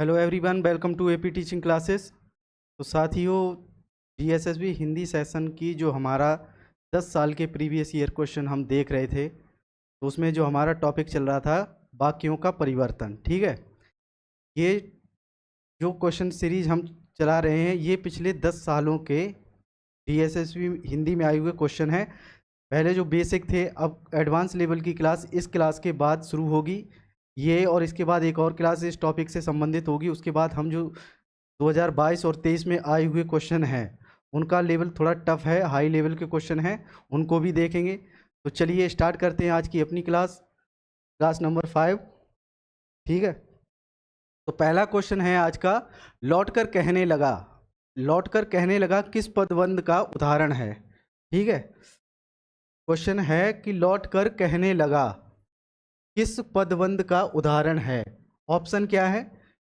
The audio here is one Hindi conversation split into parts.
Hello everyone, welcome to AP teaching classes. तो साथियों, जीएसएसबी हिंदी सेशन की जो हमारा 10 साल के प्रीवियस ईयर क्वेश्चन हम देख रहे थे, तो उसमें जो हमारा टॉपिक चल रहा था वाक्यों का परिवर्तन। ठीक है, ये जो क्वेश्चन सीरीज हम चला रहे हैं ये पिछले 10 सालों के जीएसएसबी हिंदी में आए हुए क्वेश्चन हैं। पहले जो बेसिक थे, अब एडवांस लेवल की क्लास इस क्लास के बाद शुरू होगी ये, और इसके बाद एक और क्लास इस टॉपिक से संबंधित होगी। उसके बाद हम जो 2022 और 23 में आए हुए क्वेश्चन हैं उनका लेवल थोड़ा टफ है, हाई लेवल के क्वेश्चन हैं, उनको भी देखेंगे। तो चलिए स्टार्ट करते हैं आज की अपनी क्लास नंबर 5। ठीक है, तो पहला क्वेश्चन है आज का, लौटकर कहने लगा। लौटकर कहने लगा किस पदबंध का उदाहरण है? ठीक है, क्वेश्चन है कि लौटकर कहने लगा किस पदबंध का उदाहरण है। ऑप्शन क्या है?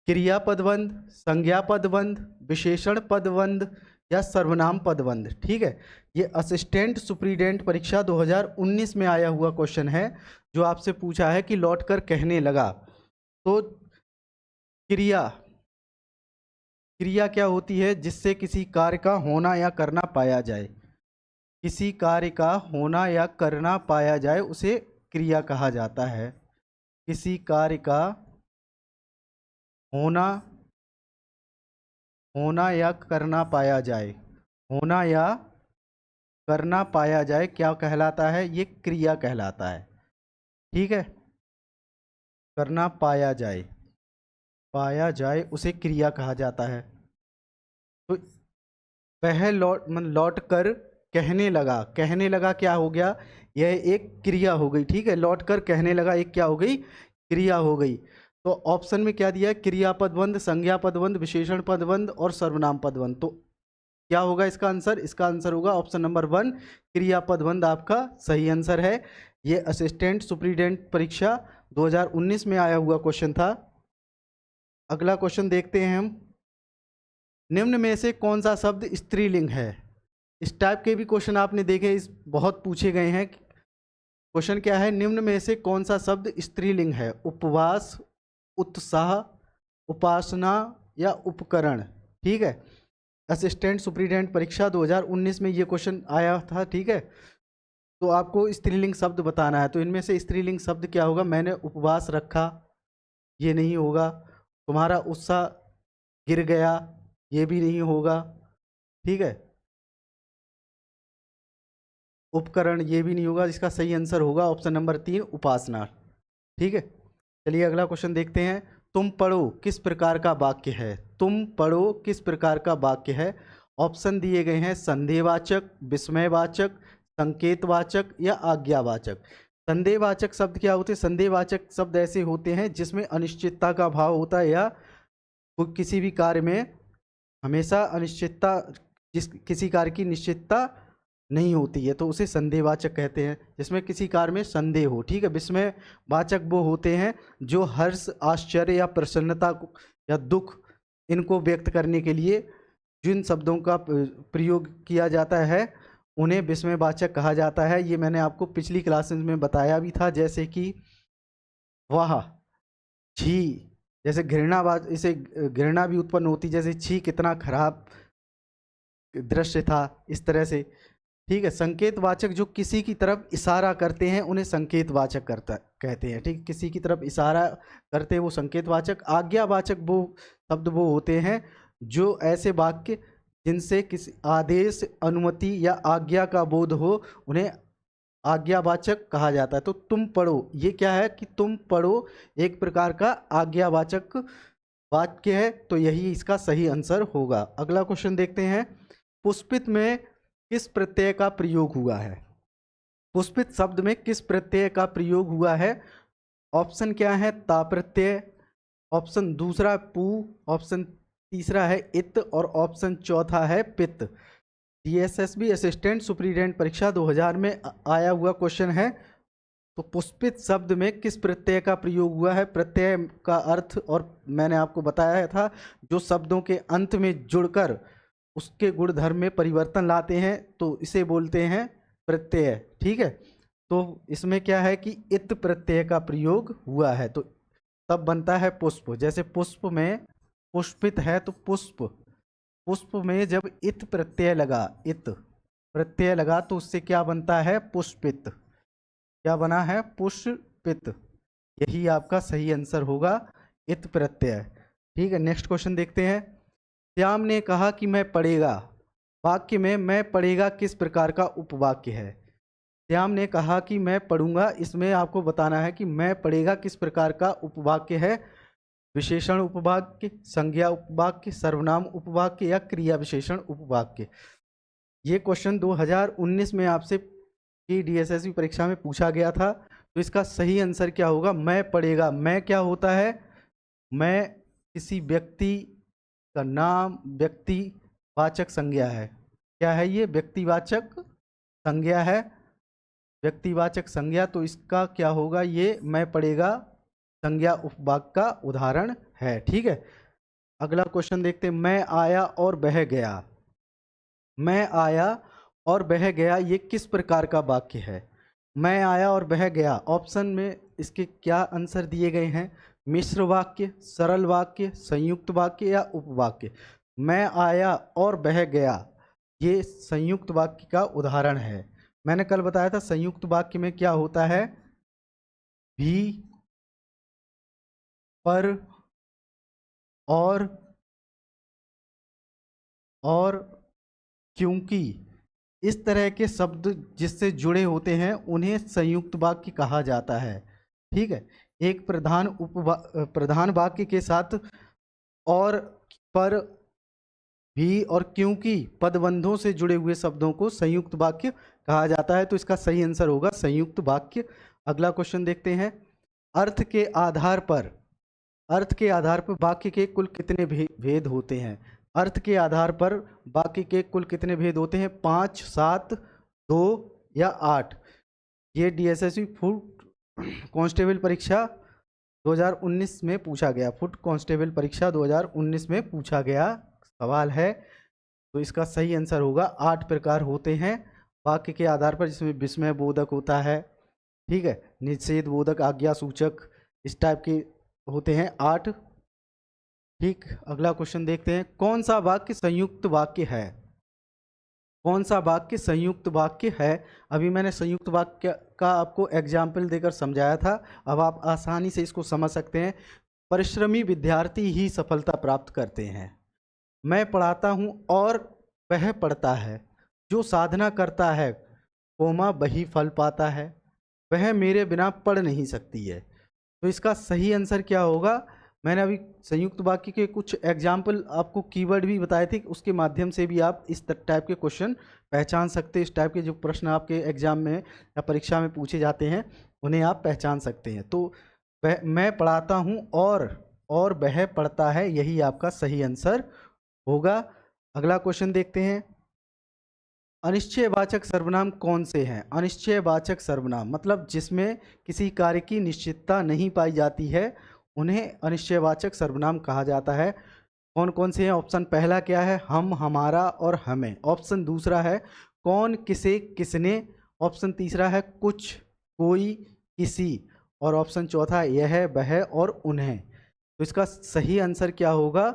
क्रिया पदबंध, संज्ञा पदबंध, विशेषण पदबंध या सर्वनाम पदबंध। ठीक है, ये असिस्टेंट सुप्रीडेंट परीक्षा 2019 में आया हुआ क्वेश्चन है, जो आपसे पूछा है कि लौटकर कहने लगा। तो क्रिया क्या होती है? जिससे किसी कार्य का होना या करना पाया जाए। किसी कार्य का होना या करना पाया जाए उसे क्रिया कहा जाता है। किसी कार्य का होना या करना पाया जाए, होना या करना पाया जाए क्या कहलाता है? ये क्रिया कहलाता है। ठीक है, करना पाया जाए उसे क्रिया कहा जाता है। तो वह लौट कर कहने लगा क्या हो गया? यह एक क्रिया हो गई। ठीक है, लौट कर कहने लगा एक क्या हो गई? क्रिया हो गई। तो ऑप्शन में क्या दिया है? क्रिया पदबंध, संज्ञा पदबंध, विशेषण पदबंध और सर्वनाम पदबंध। तो क्या होगा इसका आंसर? इसका आंसर होगा ऑप्शन नंबर 1, क्रिया पदबंध आपका सही आंसर है। ये असिस्टेंट सुप्रीडेंट परीक्षा 2019 में आया हुआ क्वेश्चन था। अगला क्वेश्चन देखते हैं हम, निम्न में से कौन सा शब्द स्त्रीलिंग है? इस टाइप के भी क्वेश्चन आपने देखे, इस बहुत पूछे गए हैं। क्वेश्चन क्या है? निम्न में से कौन सा शब्द स्त्रीलिंग है? उपवास, उत्साह, उपासना या उपकरण। ठीक है, असिस्टेंट सुप्रीडेंट परीक्षा 2019 में ये क्वेश्चन आया था। ठीक है, तो आपको स्त्रीलिंग शब्द बताना है। तो इनमें से स्त्रीलिंग शब्द क्या होगा? मैंने उपवास रखा, ये नहीं होगा। तुम्हारा उत्साह गिर गया, ये भी नहीं होगा। ठीक है, उपकरण ये भी नहीं होगा। इसका सही आंसर होगा ऑप्शन नंबर 3, उपासना। ठीक है, चलिए अगला क्वेश्चन देखते हैं। तुम पढ़ो किस प्रकार का वाक्य है? तुम पढ़ो किस प्रकार का वाक्य है? ऑप्शन दिए गए हैं संदेहवाचक, विस्मयवाचक, संकेतवाचक या आज्ञावाचक। संदेहवाचक शब्द क्या होते हैं? संदेहवाचक शब्द ऐसे होते हैं जिसमें अनिश्चितता का भाव होता है, या किसी भी कार्य में हमेशा अनिश्चितता, किसी कार्य की निश्चितता नहीं होती है, तो उसे संदेहवाचक कहते हैं, जिसमें किसी कार्य में संदेह हो। ठीक है, विस्मयवाचक वो होते हैं जो हर्ष, आश्चर्य या प्रसन्नता या दुख, इनको व्यक्त करने के लिए जिन शब्दों का प्रयोग किया जाता है उन्हें विस्मयवाचक कहा जाता है। ये मैंने आपको पिछली क्लासेस में बताया भी था, जैसे कि वाह, छी, जैसे इसे घृणा भी उत्पन्न होती, जैसे छी कितना खराब दृश्य था, इस तरह से। ठीक है, संकेतवाचक जो किसी की तरफ इशारा करते हैं उन्हें संकेतवाचक कहते हैं। ठीक, किसी की तरफ इशारा करते हैं वो संकेतवाचक। आज्ञावाचक वो शब्द वो होते हैं जो ऐसे वाक्य जिनसे किसी आदेश, अनुमति या आज्ञा का बोध हो, उन्हें आज्ञावाचक कहा जाता है। तो तुम पढ़ो, ये क्या है कि तुम पढ़ो एक प्रकार का आज्ञावाचक वाक्य है, तो यही इसका सही आंसर होगा। अगला क्वेश्चन देखते हैं, पुष्पित में किस प्रत्यय का प्रयोग हुआ है? पुष्पित शब्द में किस प्रत्यय का प्रयोग हुआ है? ऑप्शन क्या है? ता प्रत्यय, ऑप्शन दूसरा पू, ऑप्शन तीसरा है इत और ऑप्शन चौथा है पित। जीएसएसबी असिस्टेंट सुप्रीडेंट परीक्षा 2000 में आया हुआ क्वेश्चन है। तो पुष्पित शब्द में किस प्रत्यय का प्रयोग हुआ है? प्रत्यय का अर्थ और मैंने आपको बताया था, जो शब्दों के अंत में जुड़कर उसके गुणधर्म में परिवर्तन लाते हैं तो इसे बोलते हैं प्रत्यय। ठीक है, तो इसमें क्या है कि इत प्रत्यय का प्रयोग हुआ है, तो तब बनता है पुष्प। जैसे पुष्प में पुष्पित है तो पुष्प, पुष्प में जब इत प्रत्यय लगा, इत प्रत्यय लगा तो उससे क्या बनता है? पुष्पित। क्या बना है? पुष्पित। यही आपका सही आंसर होगा, इत प्रत्यय। ठीक है, नेक्स्ट क्वेश्चन देखते हैं। श्याम ने कहा कि मैं पढ़ेगा, वाक्य में मैं पढ़ेगा किस प्रकार का उपवाक्य है? श्याम ने कहा कि मैं पढ़ूंगा, इसमें आपको बताना है कि मैं पढ़ेगा किस प्रकार का उपवाक्य है। विशेषण उपवाक्य, संज्ञा उपवाक्य, सर्वनाम उपवाक्य या क्रिया विशेषण उपवाक्य। ये क्वेश्चन 2019 में आपसे की DSSB परीक्षा में पूछा गया था। तो इसका सही आंसर क्या होगा? मैं पढ़ेगा। मैं क्या होता है? मैं किसी व्यक्ति का नाम, व्यक्तिवाचक संज्ञा है। क्या है ये? व्यक्तिवाचक संज्ञा है, व्यक्तिवाचक संज्ञा। तो इसका क्या होगा? ये मैं पढ़ेगा संज्ञा उपवाक्य का उदाहरण है। ठीक है, अगला क्वेश्चन देखते हैं। मैं आया और बह गया, मैं आया और बह गया, ये किस प्रकार का वाक्य है? मैं आया और बह गया, ऑप्शन में इसके क्या आंसर दिए गए हैं? मिश्र वाक्य, सरल वाक्य, संयुक्त वाक्य या उपवाक्य। मैं आया और बह गया ये संयुक्त वाक्य का उदाहरण है। मैंने कल बताया था संयुक्त वाक्य में क्या होता है? भी, पर, और क्योंकि, इस तरह के शब्द जिससे जुड़े होते हैं उन्हें संयुक्त वाक्य कहा जाता है। ठीक है, एक प्रधान वाक्य के साथ और, पर, भी और क्योंकि पदबंधों से जुड़े हुए शब्दों को संयुक्त वाक्य कहा जाता है। तो इसका सही आंसर होगा संयुक्त वाक्य। अगला क्वेश्चन देखते हैं। अर्थ के आधार पर, अर्थ के आधार पर वाक्य के कुल कितने भेद होते हैं? अर्थ के आधार पर वाक्य के कुल कितने भेद होते हैं? 5, 7, 2 या 8। ये DSSB फुट कांस्टेबल परीक्षा 2019 में पूछा गया, फुट कांस्टेबल परीक्षा 2019 में पूछा गया सवाल है। तो इसका सही आंसर होगा 8 प्रकार होते हैं वाक्य के आधार पर, जिसमें विस्मय बोधक होता है, ठीक है, निषेध बोधक, आज्ञा सूचक, इस टाइप के होते हैं 8। ठीक, अगला क्वेश्चन देखते हैं। कौन सा वाक्य संयुक्त वाक्य है? कौन सा वाक्य संयुक्त वाक्य है? अभी मैंने संयुक्त वाक्य का आपको एग्जाम्पल देकर समझाया था, अब आप आसानी से इसको समझ सकते हैं। परिश्रमी विद्यार्थी ही सफलता प्राप्त करते हैं। मैं पढ़ाता हूँ और वह पढ़ता है, जो साधना करता है कोमा वही फल पाता है, वह मेरे बिना पढ़ नहीं सकती है। तो इसका सही आंसर क्या होगा? मैंने अभी संयुक्त वाक्य के कुछ एग्जाम्पल आपको कीवर्ड भी बताए थे, उसके माध्यम से भी आप इस टाइप के क्वेश्चन पहचान सकते हैं। इस टाइप के जो प्रश्न आपके एग्जाम में या परीक्षा में पूछे जाते हैं उन्हें आप पहचान सकते हैं। तो मैं पढ़ाता हूँ और वह पढ़ता है, यही आपका सही आंसर होगा। अगला क्वेश्चन देखते हैं। अनिश्चयवाचक सर्वनाम कौन से हैं? अनिश्चयवाचक सर्वनाम मतलब जिसमें किसी कार्य की निश्चितता नहीं पाई जाती है, उन्हें अनिश्चयवाचक सर्वनाम कहा जाता है। कौन कौन से हैं? ऑप्शन पहला क्या है? हम, हमारा और हमें। ऑप्शन दूसरा है कौन, किसे, किसने। ऑप्शन तीसरा है कुछ, कोई, किसी। और ऑप्शन चौथा यह, वह और उन्हें। तो इसका सही आंसर क्या होगा?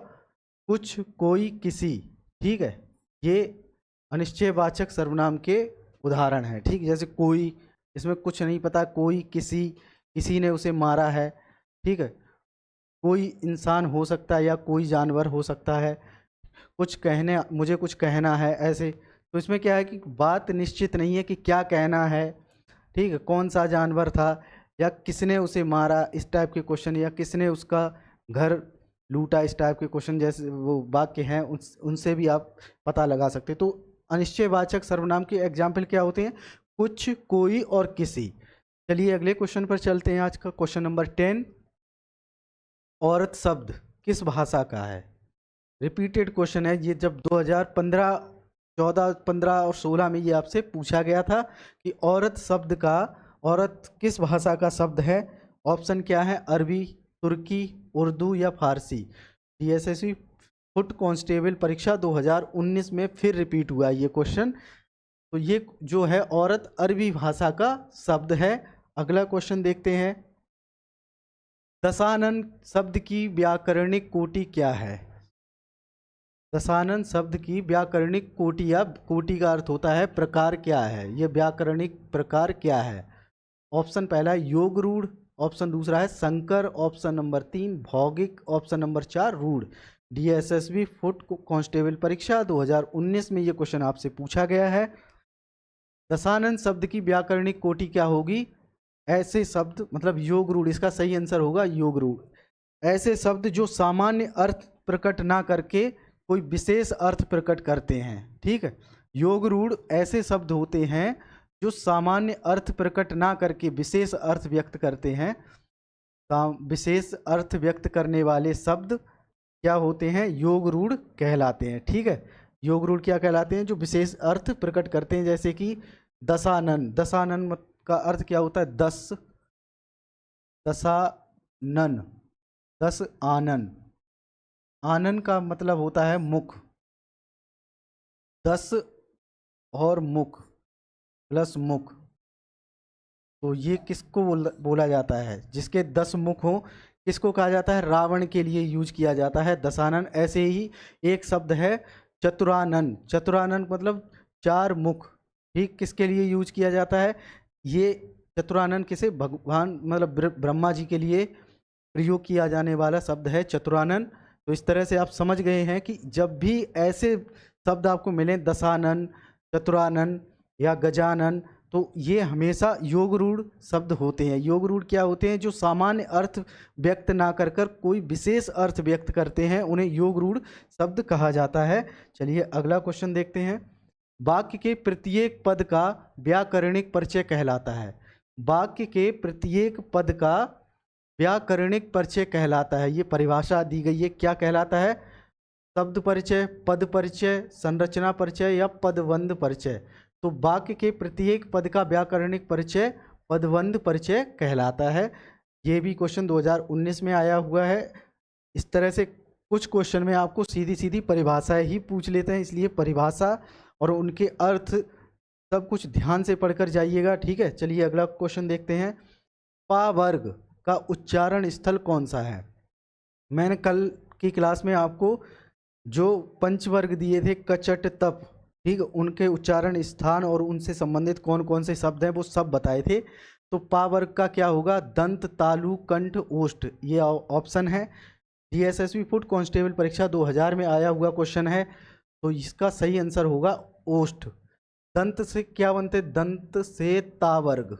कुछ, कोई, किसी। ठीक है, ये अनिश्चयवाचक सर्वनाम के उदाहरण हैं। ठीक, जैसे कोई, इसमें कुछ नहीं पता, कोई, किसी ने उसे मारा है। ठीक है, कोई इंसान हो सकता है या कोई जानवर हो सकता है। कुछ कहने, मुझे कुछ कहना है, ऐसे। तो इसमें क्या है कि बात निश्चित नहीं है कि क्या कहना है। ठीक है, कौन सा जानवर था या किसने उसे मारा, इस टाइप के क्वेश्चन, या किसने उसका घर लूटा, इस टाइप के क्वेश्चन जैसे वो वाक्य हैं उनसे भी आप पता लगा सकते। तो अनिश्चयवाचक सर्वनाम के एग्जाम्पल क्या होते हैं? कुछ, कोई और किसी। चलिए अगले क्वेश्चन पर चलते हैं। आज का क्वेश्चन नंबर 10। औरत शब्द किस भाषा का है? रिपीटेड क्वेश्चन है ये, जब 2015, 14, 15 और 16 में ये आपसे पूछा गया था कि औरत शब्द का, औरत किस भाषा का शब्द है। ऑप्शन क्या है? अरबी, तुर्की, उर्दू या फारसी। DSSB फुट कांस्टेबल परीक्षा 2019 में फिर रिपीट हुआ ये क्वेश्चन। तो ये जो है औरत अरबी भाषा का शब्द है। अगला क्वेश्चन देखते हैं। दशानन शब्द की व्याकरणिक कोटि क्या है? दशानन शब्द की व्याकरणिक कोटि या कोटि का अर्थ होता है प्रकार क्या है, ये व्याकरणिक प्रकार क्या है। ऑप्शन पहला है योग रूढ़, ऑप्शन दूसरा है संकर, ऑप्शन नंबर 3 भौगिक, ऑप्शन नंबर 4 रूढ़। डीएसएसबी फुट कांस्टेबल परीक्षा 2019 में ये क्वेश्चन आपसे पूछा गया है। दशानन शब्द की व्याकरणिक कोटि क्या होगी, ऐसे शब्द मतलब योग रूढ़, इसका सही आंसर होगा योग रूढ़। ऐसे शब्द जो सामान्य अर्थ प्रकट ना करके कोई विशेष अर्थ प्रकट करते हैं, ठीक है। योग रूढ़ ऐसे शब्द होते हैं जो सामान्य अर्थ प्रकट ना करके विशेष अर्थ व्यक्त करते हैं। विशेष अर्थ व्यक्त करने वाले शब्द क्या होते हैं, योग रूढ़ कहलाते हैं, ठीक है। योग रूढ़ क्या कहलाते हैं, जो विशेष अर्थ प्रकट करते हैं। जैसे कि दशानन, दशानन का अर्थ क्या होता है, दस, दशानन, दस आनन, आनन का मतलब होता है मुख, दस और मुख प्लस मुख, तो ये किसको बोला जाता है, जिसके 10 मुख हो, किसको कहा जाता है, रावण के लिए यूज किया जाता है दशानन। ऐसे ही एक शब्द है चतुरानन, चतुरानन मतलब 4 मुख, ठीक, किसके लिए यूज किया जाता है, ये चतुरानन किसे, भगवान मतलब ब्रह्मा जी के लिए प्रयोग किया जाने वाला शब्द है चतुरानन। तो इस तरह से आप समझ गए हैं कि जब भी ऐसे शब्द आपको मिले दशानन, चतुरानन या गजानन, तो ये हमेशा योग रूढ़ शब्द होते हैं। योग रूढ़ क्या होते हैं, जो सामान्य अर्थ व्यक्त ना कर कर कोई विशेष अर्थ व्यक्त करते हैं, उन्हें योग रूढ़ शब्द कहा जाता है। चलिए अगला क्वेश्चन देखते हैं। वाक्य के प्रत्येक पद का व्याकरणिक परिचय कहलाता है। वाक्य के प्रत्येक पद का व्याकरणिक परिचय कहलाता है, ये परिभाषा दी गई है, क्या कहलाता है, शब्द परिचय, पद परिचय, संरचना परिचय या पदबंध परिचय। तो वाक्य के प्रत्येक पद का व्याकरणिक परिचय पदबंध परिचय कहलाता है। ये भी क्वेश्चन 2019 में आया हुआ है। इस तरह से कुछ क्वेश्चन में आपको सीधी सीधी परिभाषाएं ही पूछ लेते हैं, इसलिए परिभाषा और उनके अर्थ सब कुछ ध्यान से पढ़कर जाइएगा, ठीक है। चलिए अगला क्वेश्चन देखते हैं। पा वर्ग का उच्चारण स्थल कौन सा है। मैंने कल की क्लास में आपको जो पंचवर्ग दिए थे कचट तप, ठीक, उनके उच्चारण स्थान और उनसे संबंधित कौन कौन से शब्द हैं वो सब बताए थे। तो पा वर्ग का क्या होगा, दंत, तालु, कंठ, ओष्ठ, ये ऑप्शन है। डीएसएसबी फुट कांस्टेबल परीक्षा 2000 में आया हुआ क्वेश्चन है, तो इसका सही आंसर होगा ओष्ठ। दंत से क्या बनते, दंत से तावर्ग,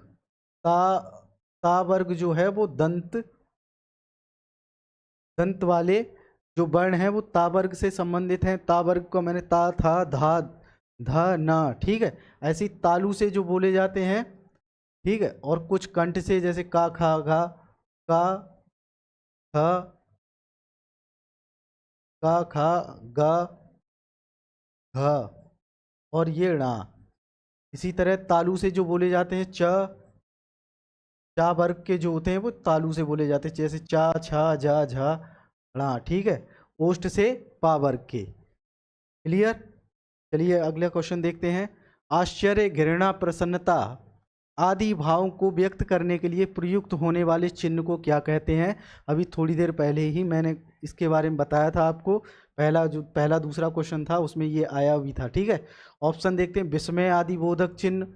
तावर्ग जो है वो दंत, दंत वाले जो वर्ण है वो तावर्ग से संबंधित हैं। तावर्ग को मैंने ता, था, धा, ध, न, ठीक है। ऐसे तालु से जो बोले जाते हैं, ठीक है, और कुछ कंठ से जैसे का, खा, घा, का, ख, का, खा, गा, घ और ये णा। इसी तरह तालु से जो बोले जाते हैं चा वर्ग के जो होते हैं वो तालु से बोले जाते हैं, जैसे चा, छा, जा, झा, णा, ठीक है। ओष्ठ से पा वर्ग के, क्लियर। चलिए अगला क्वेश्चन देखते हैं। आश्चर्य, घृणा, प्रसन्नता आदि भावों को व्यक्त करने के लिए प्रयुक्त होने वाले चिन्ह को क्या कहते हैं। अभी थोड़ी देर पहले ही मैंने इसके बारे में बताया था आपको, पहला दूसरा क्वेश्चन था उसमें ये आया भी था, ठीक है। ऑप्शन देखते हैं। विस्मय आदि बोधक चिन्ह,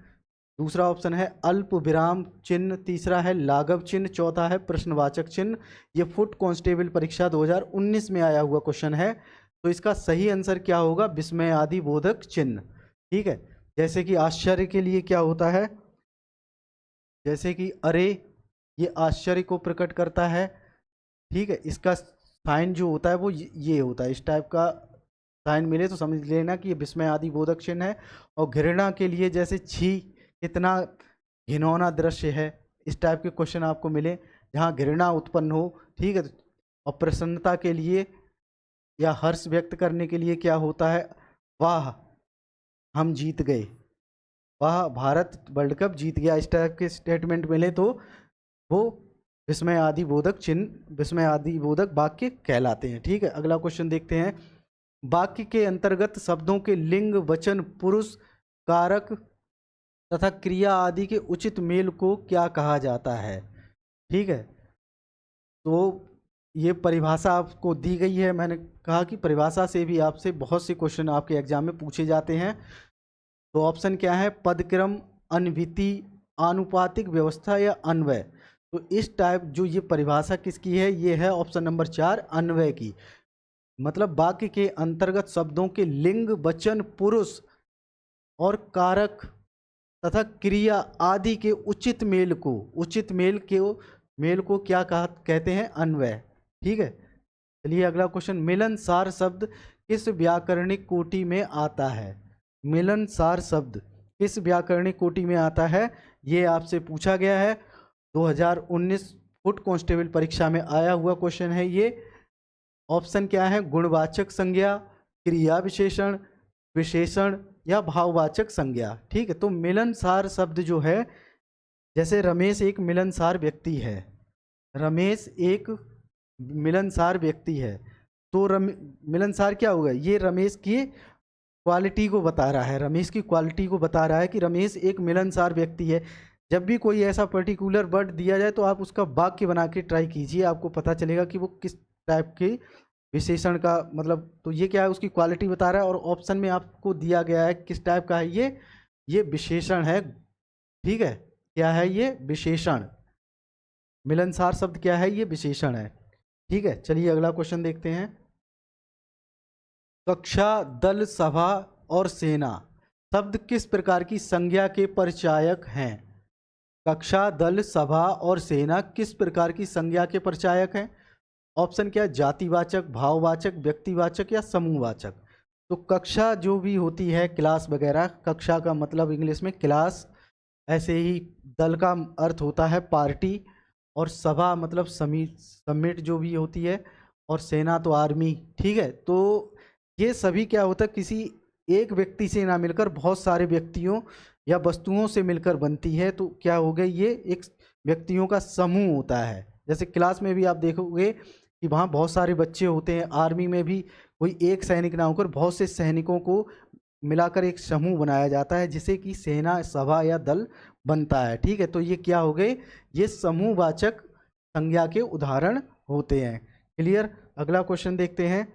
दूसरा ऑप्शन है अल्प विराम चिन्ह, तीसरा है लाघव चिन्ह, चौथा है प्रश्नवाचक चिन्ह। ये फुट कांस्टेबल परीक्षा 2019 में आया हुआ क्वेश्चन है, तो इसका सही आंसर क्या होगा, विस्मय आदि बोधक चिन्ह, ठीक है। जैसे कि आश्चर्य के लिए क्या होता है, जैसे कि अरे, ये आश्चर्य को प्रकट करता है, ठीक है। इसका साइन जो होता है वो ये होता है, इस टाइप का साइन मिले तो समझ लेना कि ये विस्मय आदि बोधक चिन्ह है। और घृणा के लिए जैसे छी, कितना घिनौना दृश्य है, इस टाइप के क्वेश्चन आपको मिले जहाँ घृणा उत्पन्न हो, ठीक है। और प्रसन्नता के लिए या हर्ष व्यक्त करने के लिए क्या होता है, वाह हम जीत गए, वाह भारत वर्ल्ड कप जीत गया, इस टाइप के स्टेटमेंट मिले तो वो विस्मय आदि बोधक चिन्ह, विस्मय आदि बोधक वाक्य कहलाते हैं, ठीक है। अगला क्वेश्चन देखते हैं। वाक्य के अंतर्गत शब्दों के लिंग, वचन, पुरुष, कारक तथा क्रिया आदि के उचित मेल को क्या कहा जाता है, ठीक है। तो ये परिभाषा आपको दी गई है। मैंने कहा कि परिभाषा से भी आपसे बहुत से क्वेश्चन आपके एग्जाम में पूछे जाते हैं। तो ऑप्शन क्या है, पदक्रम, अनविति, आनुपातिक व्यवस्था या अन्वय। तो इस टाइप जो ये परिभाषा किसकी है, ये है ऑप्शन नंबर 4 अन्वय की। मतलब वाक्य के अंतर्गत शब्दों के लिंग, वचन, पुरुष और कारक तथा क्रिया आदि के मेल को क्या कहते हैं, अन्वय। ठीक है, चलिए अगला क्वेश्चन, मिलनसार शब्द किस व्याकरणिक कोटि में आता है। मिलनसार शब्द किस व्याकरणिक कोटि में आता है, ये आपसे पूछा गया है। 2019 फुट कांस्टेबल परीक्षा में आया हुआ क्वेश्चन है ये। ऑप्शन क्या है, गुणवाचक संज्ञा, क्रिया विशेषण, विशेषण या भाववाचक संज्ञा। ठीक है, तो मिलनसार शब्द जो है, जैसे रमेश एक मिलनसार व्यक्ति है, रमेश एक मिलनसार व्यक्ति है, तो मिलनसार क्या होगा, ये रमेश की क्वालिटी को बता रहा है, रमेश की क्वालिटी को बता रहा है कि रमेश एक मिलनसार व्यक्ति है। जब भी कोई ऐसा पर्टिकुलर वर्ड दिया जाए तो आप उसका वाक्य बना के ट्राई कीजिए, आपको पता चलेगा कि वो किस टाइप के विशेषण का मतलब, तो ये क्या है, उसकी क्वालिटी बता रहा है। और ऑप्शन में आपको दिया गया है किस टाइप का है ये विशेषण है। ठीक है, क्या है ये, विशेषण। मिलनसार शब्द क्या है, ये विशेषण है। ठीक है, चलिए अगला क्वेश्चन देखते हैं। कक्षा, दल, सभा और सेना शब्द किस प्रकार की संज्ञा के परिचायक हैं। कक्षा, दल, सभा और सेना किस प्रकार की संज्ञा के परिचायक हैं। ऑप्शन क्या है, जातिवाचक, भाववाचक, व्यक्तिवाचक या समूहवाचक। तो कक्षा जो भी होती है, क्लास वगैरह, कक्षा का मतलब इंग्लिश में क्लास, ऐसे ही दल का अर्थ होता है पार्टी, और सभा मतलब समिट जो भी होती है, और सेना तो आर्मी। ठीक है, तो ये सभी क्या होता है, किसी एक व्यक्ति से ना मिलकर बहुत सारे व्यक्तियों या वस्तुओं से मिलकर बनती है। तो क्या हो गया, ये एक व्यक्तियों का समूह होता है। जैसे क्लास में भी आप देखोगे कि वहाँ बहुत सारे बच्चे होते हैं, आर्मी में भी कोई एक सैनिक ना होकर बहुत से सैनिकों को मिलाकर एक समूह बनाया जाता है, जिसे कि सेना, सभा या दल बनता है। ठीक है, तो ये क्या हो गए, ये समूहवाचक संज्ञा के उदाहरण होते हैं। क्लियर, अगला क्वेश्चन देखते हैं।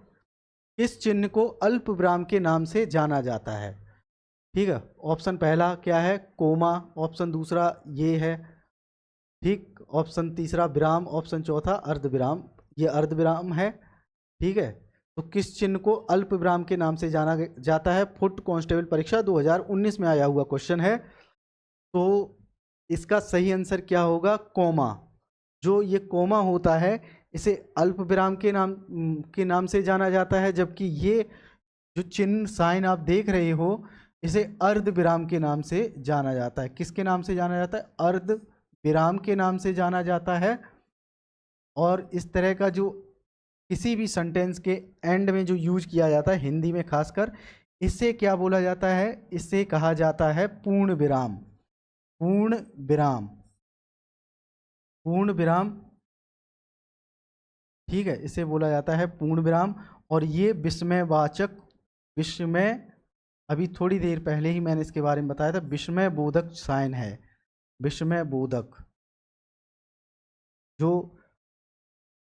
किस चिन्ह को अल्प विराम के नाम से जाना जाता है। ठीक है, ऑप्शन पहला क्या है, कोमा, ऑप्शन दूसरा ये है, ठीक, ऑप्शन तीसरा विराम, ऑप्शन चौथा अर्ध विराम, ये अर्ध विराम है। ठीक है, तो किस चिन्ह को अल्प विराम के नाम से जाना जाता है, फुट कांस्टेबल परीक्षा 2019 में आया हुआ क्वेश्चन है। तो इसका सही आंसर क्या होगा, कोमा। जो ये कोमा होता है, इसे अल्प विराम के नाम से जाना जाता है, जबकि ये जो चिन्ह साइन आप देख रहे हो, इसे अर्ध विराम के नाम से जाना जाता है। किसके नाम से जाना जाता है, अर्ध विराम के नाम से जाना जाता है। और इस तरह का जो किसी भी सेंटेंस के एंड में जो यूज किया जाता है, हिंदी में खासकर, इसे क्या बोला जाता है, इसे कहा जाता है पूर्ण विराम। पूर्ण विराम, पूर्ण विराम। ठीक है, इसे बोला जाता है पूर्ण विराम। और ये विस्मयवाचक, विस्मय, अभी थोड़ी देर पहले ही मैंने इसके बारे में बताया था, विस्मय बोधक साइन है। विस्मय बोधक, जो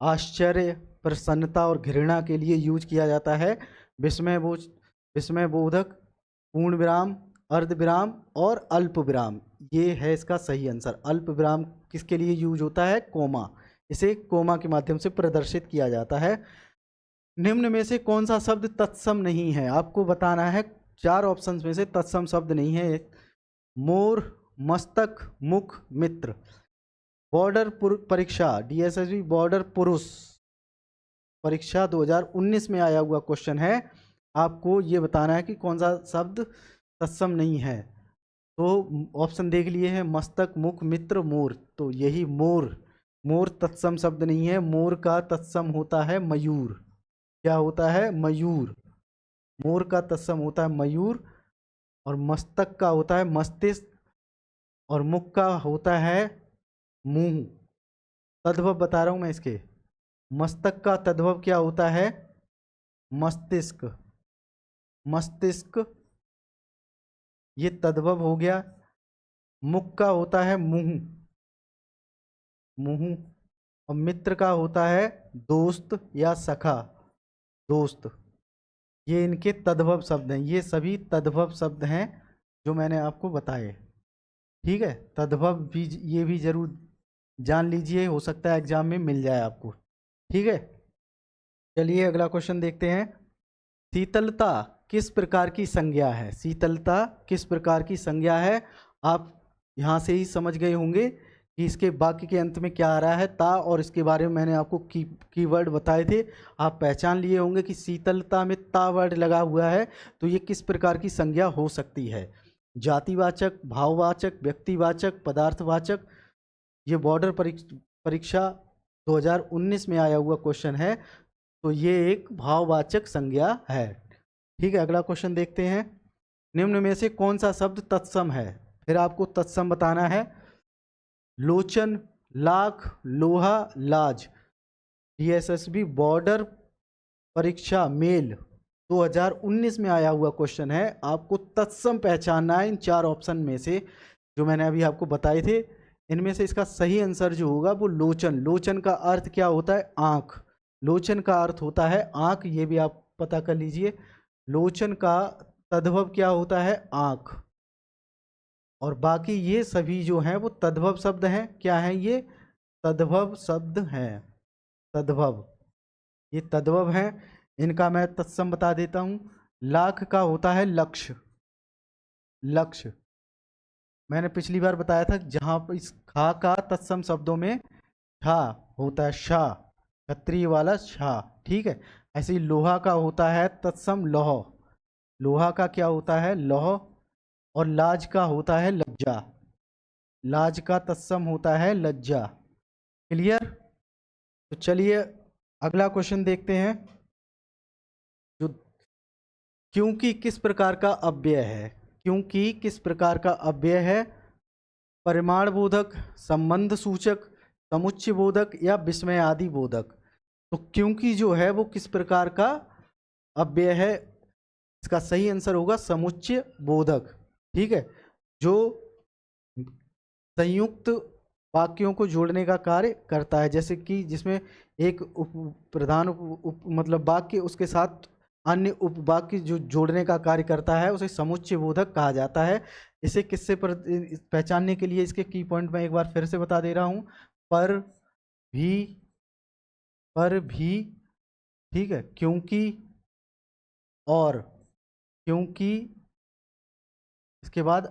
आश्चर्य, प्रसन्नता और घृणा के लिए यूज किया जाता है। विस्मय बोधक, पूर्ण विराम, अर्ध विराम और अल्प विराम, ये है इसका सही आंसर। अल्प विराम किसके लिए यूज होता है, कोमा, इसे कोमा के माध्यम से प्रदर्शित किया जाता है। निम्न में से कौन सा शब्द तत्सम नहीं है, आपको बताना है। 4 ऑप्शंस में से तत्सम शब्द नहीं है। मोर, मस्तक, मुख, मित्र। बॉर्डर परीक्षा, डीएसएसबी बॉर्डर पुरुष परीक्षा 2019 में आया हुआ क्वेश्चन है। आपको ये बताना है कि कौन सा शब्द तत्सम नहीं है। तो ऑप्शन देख लिए हैं, मस्तक, मुख, मित्र, मोर। तो यही मोर, मोर तत्सम शब्द नहीं है। मोर का तत्सम होता है मयूर। क्या होता है, मयूर। मोर का तत्सम होता है मयूर। और मस्तक का होता है मस्तिष्क, और मुख का होता है मुंह। तद्भव बता रहा हूं मैं इसके। मस्तक का तद्भव क्या होता है, मस्तिष्क। मस्तिष्क, ये तद्भव हो गया। मुख का होता है मुंह, मुंह। और मित्र का होता है दोस्त या सखा, दोस्त। ये इनके तद्भव शब्द हैं, ये सभी तद्भव शब्द हैं जो मैंने आपको बताए। ठीक है, तद्भव भी ये भी जरूर जान लीजिए, हो सकता है एग्जाम में मिल जाए आपको। ठीक है, चलिए अगला क्वेश्चन देखते हैं। शीतलता किस प्रकार की संज्ञा है? शीतलता किस प्रकार की संज्ञा है? आप यहाँ से ही समझ गए होंगे कि इसके वाक्य के अंत में क्या आ रहा है, ता, और इसके बारे में मैंने आपको कीवर्ड बताए थे। आप पहचान लिए होंगे कि शीतलता में ता वर्ड लगा हुआ है, तो ये किस प्रकार की संज्ञा हो सकती है? जातिवाचक, भाववाचक, व्यक्तिवाचक, पदार्थवाचक। ये बॉर्डर परीक्षा 2019 में आया हुआ क्वेश्चन है, तो ये एक भाववाचक संज्ञा है। ठीक है, अगला क्वेश्चन देखते हैं। निम्न में से कौन सा शब्द तत्सम है? फिर आपको तत्सम बताना है। लोचन, लाख, लोहा, लाज। DSSB बॉर्डर परीक्षा मेल 2019 में आया हुआ क्वेश्चन है। आपको तत्सम पहचानना है इन 4 ऑप्शन में से जो मैंने अभी आपको बताए थे। इनमें से इसका सही आंसर जो होगा वो लोचन। लोचन का अर्थ क्या होता है? आँख। लोचन का अर्थ होता है आँख, ये भी आप पता कर लीजिए। लोचन का तद्भव क्या होता है? आँख। और बाकी ये सभी जो हैं वो तद्भव शब्द हैं। क्या हैं ये? तद्भव शब्द हैं, तद्भव, ये तद्भव हैं। इनका मैं तत्सम बता देता हूँ। लाख का होता है लक्ष्य, लक्ष्य। मैंने पिछली बार बताया था जहाँ पर इस खा का तत्सम शब्दों में छा होता है, शाह, क्षत्रिय वाला शाह। ठीक है, ऐसे ही लोहा का होता है तत्सम लौह, लोहा का क्या होता है? लौह। और लाज का होता है लज्जा, लाज का तत्सम होता है लज्जा। क्लियर? तो चलिए अगला क्वेश्चन देखते हैं। जो क्योंकि किस प्रकार का अव्यय है? क्योंकि किस प्रकार का अव्यय है? परिमाण बोधक, संबंध सूचक, समुच्चय बोधक या विस्मय आदि बोधक। तो क्योंकि जो है वो किस प्रकार का अव्यय है? इसका सही आंसर होगा समुच्चय बोधक। ठीक है, जो संयुक्त वाक्यों को जोड़ने का कार्य करता है, जैसे कि जिसमें एक प्रधान मतलब वाक्य उसके साथ अन्य उपवाक्य जो जोड़ने का कार्य करता है उसे समुच्चय बोधक कहा जाता है। इसे किससे पहचानने के लिए इसके की पॉइंट मैं एक बार फिर से बता दे रहा हूँ। पर भी, पर भी, ठीक है, क्योंकि, और, क्योंकि, इसके बाद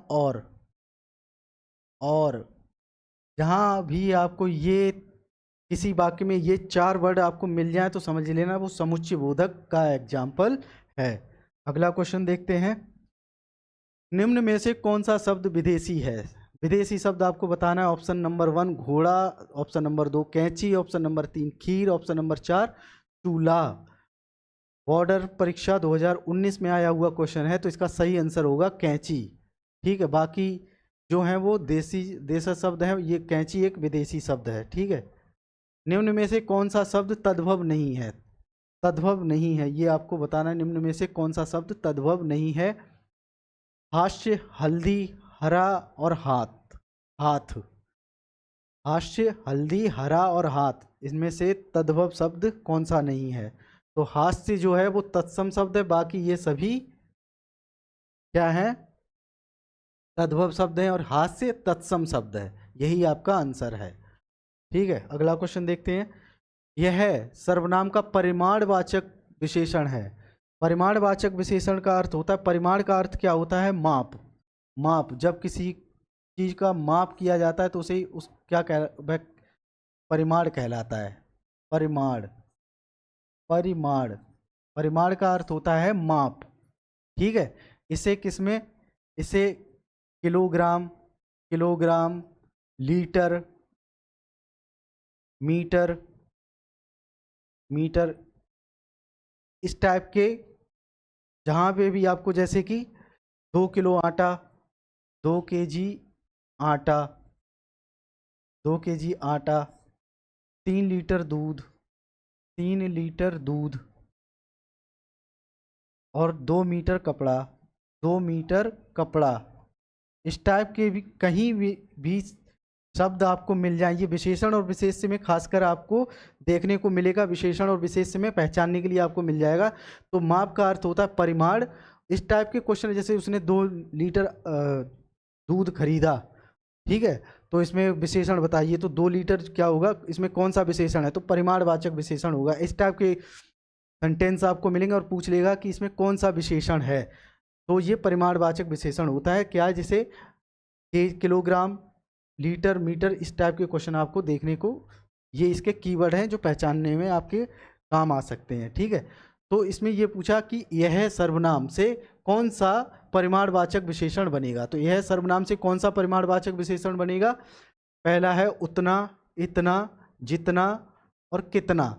और जहाँ भी आपको ये किसी वाक्य में ये 4 वर्ड आपको मिल जाए तो समझ लेना वो समुच्चय बोधक का एग्जाम्पल है। अगला क्वेश्चन देखते हैं। निम्न में से कौन सा शब्द विदेशी है? विदेशी शब्द आपको बताना है। ऑप्शन नंबर 1 घोड़ा, ऑप्शन नंबर 2 कैंची, ऑप्शन नंबर 3 खीर, ऑप्शन नंबर 4 चूल्हा। बॉर्डर परीक्षा 2019 में आया हुआ क्वेश्चन है, तो इसका सही आंसर होगा कैंची। ठीक है, बाकी जो है वो देशी शब्द है, ये कैंची एक विदेशी शब्द है। ठीक है, निम्न में से कौन सा शब्द तद्भव नहीं है? तद्भव नहीं है, ये आपको बताना है। निम्न में से कौन सा शब्द तद्भव नहीं है? हास्य, हल्दी, हरा और हाथ, हाथ। हास्य, हल्दी, हरा और हाथ, इसमें से तद्भव शब्द कौन सा नहीं है? तो हास्य जो है वो तत्सम शब्द है, बाकी ये सभी क्या है? तद्भव शब्द हैं, और हास्य तत्सम शब्द है। यही आपका आंसर है। ठीक है, अगला क्वेश्चन देखते हैं। यह सर्वनाम का परिमाणवाचक विशेषण है। परिमाणवाचक विशेषण का अर्थ होता है, परिमाण का अर्थ क्या होता है? माप। माप, जब किसी चीज का माप किया जाता है तो उसे उस क्या वह परिमाण कहलाता है। परिमाण, परिमाण, परिमाण का अर्थ होता है माप। ठीक है, इसे किसमें, इसे kilogram, kilogram, litre, metre, metre, इस टाइप के जहाँ पे भी आपको, जैसे कि 2 किलो आटा, 2 केजी आटा, 2 केजी आटा, 3 लीटर दूध, 3 लीटर दूध, और 2 मीटर कपड़ा, 2 मीटर कपड़ा। इस टाइप के भी कहीं भी शब्द आपको मिल जाएंगे। विशेषण और विशेष्य में खासकर आपको देखने को मिलेगा, विशेषण और विशेष्य में पहचानने के लिए आपको मिल जाएगा। तो माप का अर्थ होता है परिमाण। इस टाइप के क्वेश्चन, जैसे उसने 2 लीटर दूध खरीदा, ठीक है, तो इसमें विशेषण बताइए, तो 2 लीटर क्या होगा, इसमें कौन सा विशेषण है, तो परिमाणवाचक विशेषण होगा। इस टाइप के सेंटेंस आपको मिलेंगे और पूछ लेगा कि इसमें कौन सा विशेषण है, तो ये परिमाणवाचक विशेषण होता है। क्या, जैसे किलोग्राम, लीटर, मीटर, इस टाइप के क्वेश्चन आपको देखने को, ये इसके कीवर्ड हैं जो पहचानने में आपके काम आ सकते हैं, ठीक है। तो इसमें ये पूछा कि यह सर्वनाम से कौन सा परिमाणवाचक विशेषण बनेगा, तो यह सर्वनाम से कौन सा परिमाणवाचक विशेषण बनेगा। पहला है उतना, इतना, जितना और कितना,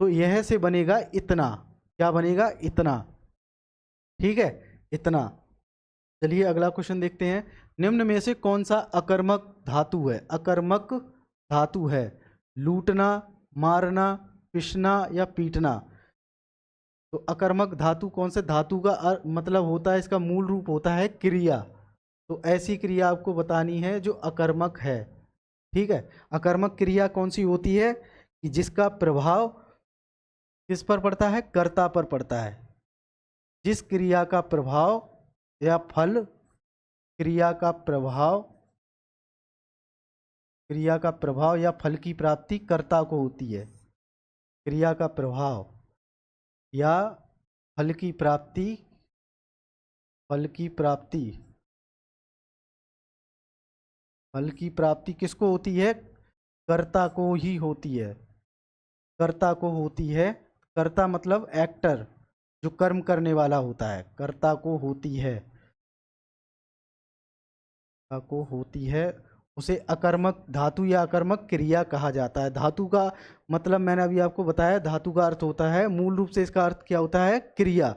तो यह से बनेगा इतना। क्या बनेगा, इतना, ठीक है, इतना। चलिए अगला क्वेश्चन देखते हैं। निम्न में से कौन सा अकर्मक धातु है, अकर्मक धातु है। लूटना, मारना, पिसना या पीटना। तो अकर्मक धातु कौन से, धातु का मतलब होता है, इसका मूल रूप होता है क्रिया। तो ऐसी क्रिया आपको बतानी है जो अकर्मक है, ठीक है। अकर्मक क्रिया कौन सी होती है कि जिसका प्रभाव किस पर पड़ता है, कर्ता पर पड़ता है। जिस क्रिया का प्रभाव या फल, क्रिया का प्रभाव या फल की प्राप्ति कर्ता को होती है। क्रिया का प्रभाव या फल की प्राप्ति किसको होती है, कर्ता को ही होती है, कर्ता को होती है। कर्ता मतलब एक्टर, जो कर्म करने वाला होता है, कर्ता को होती है, उसे अकर्मक धातु या अकर्मक क्रिया कहा जाता है। धातु का मतलब मैंने अभी आपको बताया, धातु का अर्थ होता है, मूल रूप से इसका अर्थ क्या होता है, क्रिया,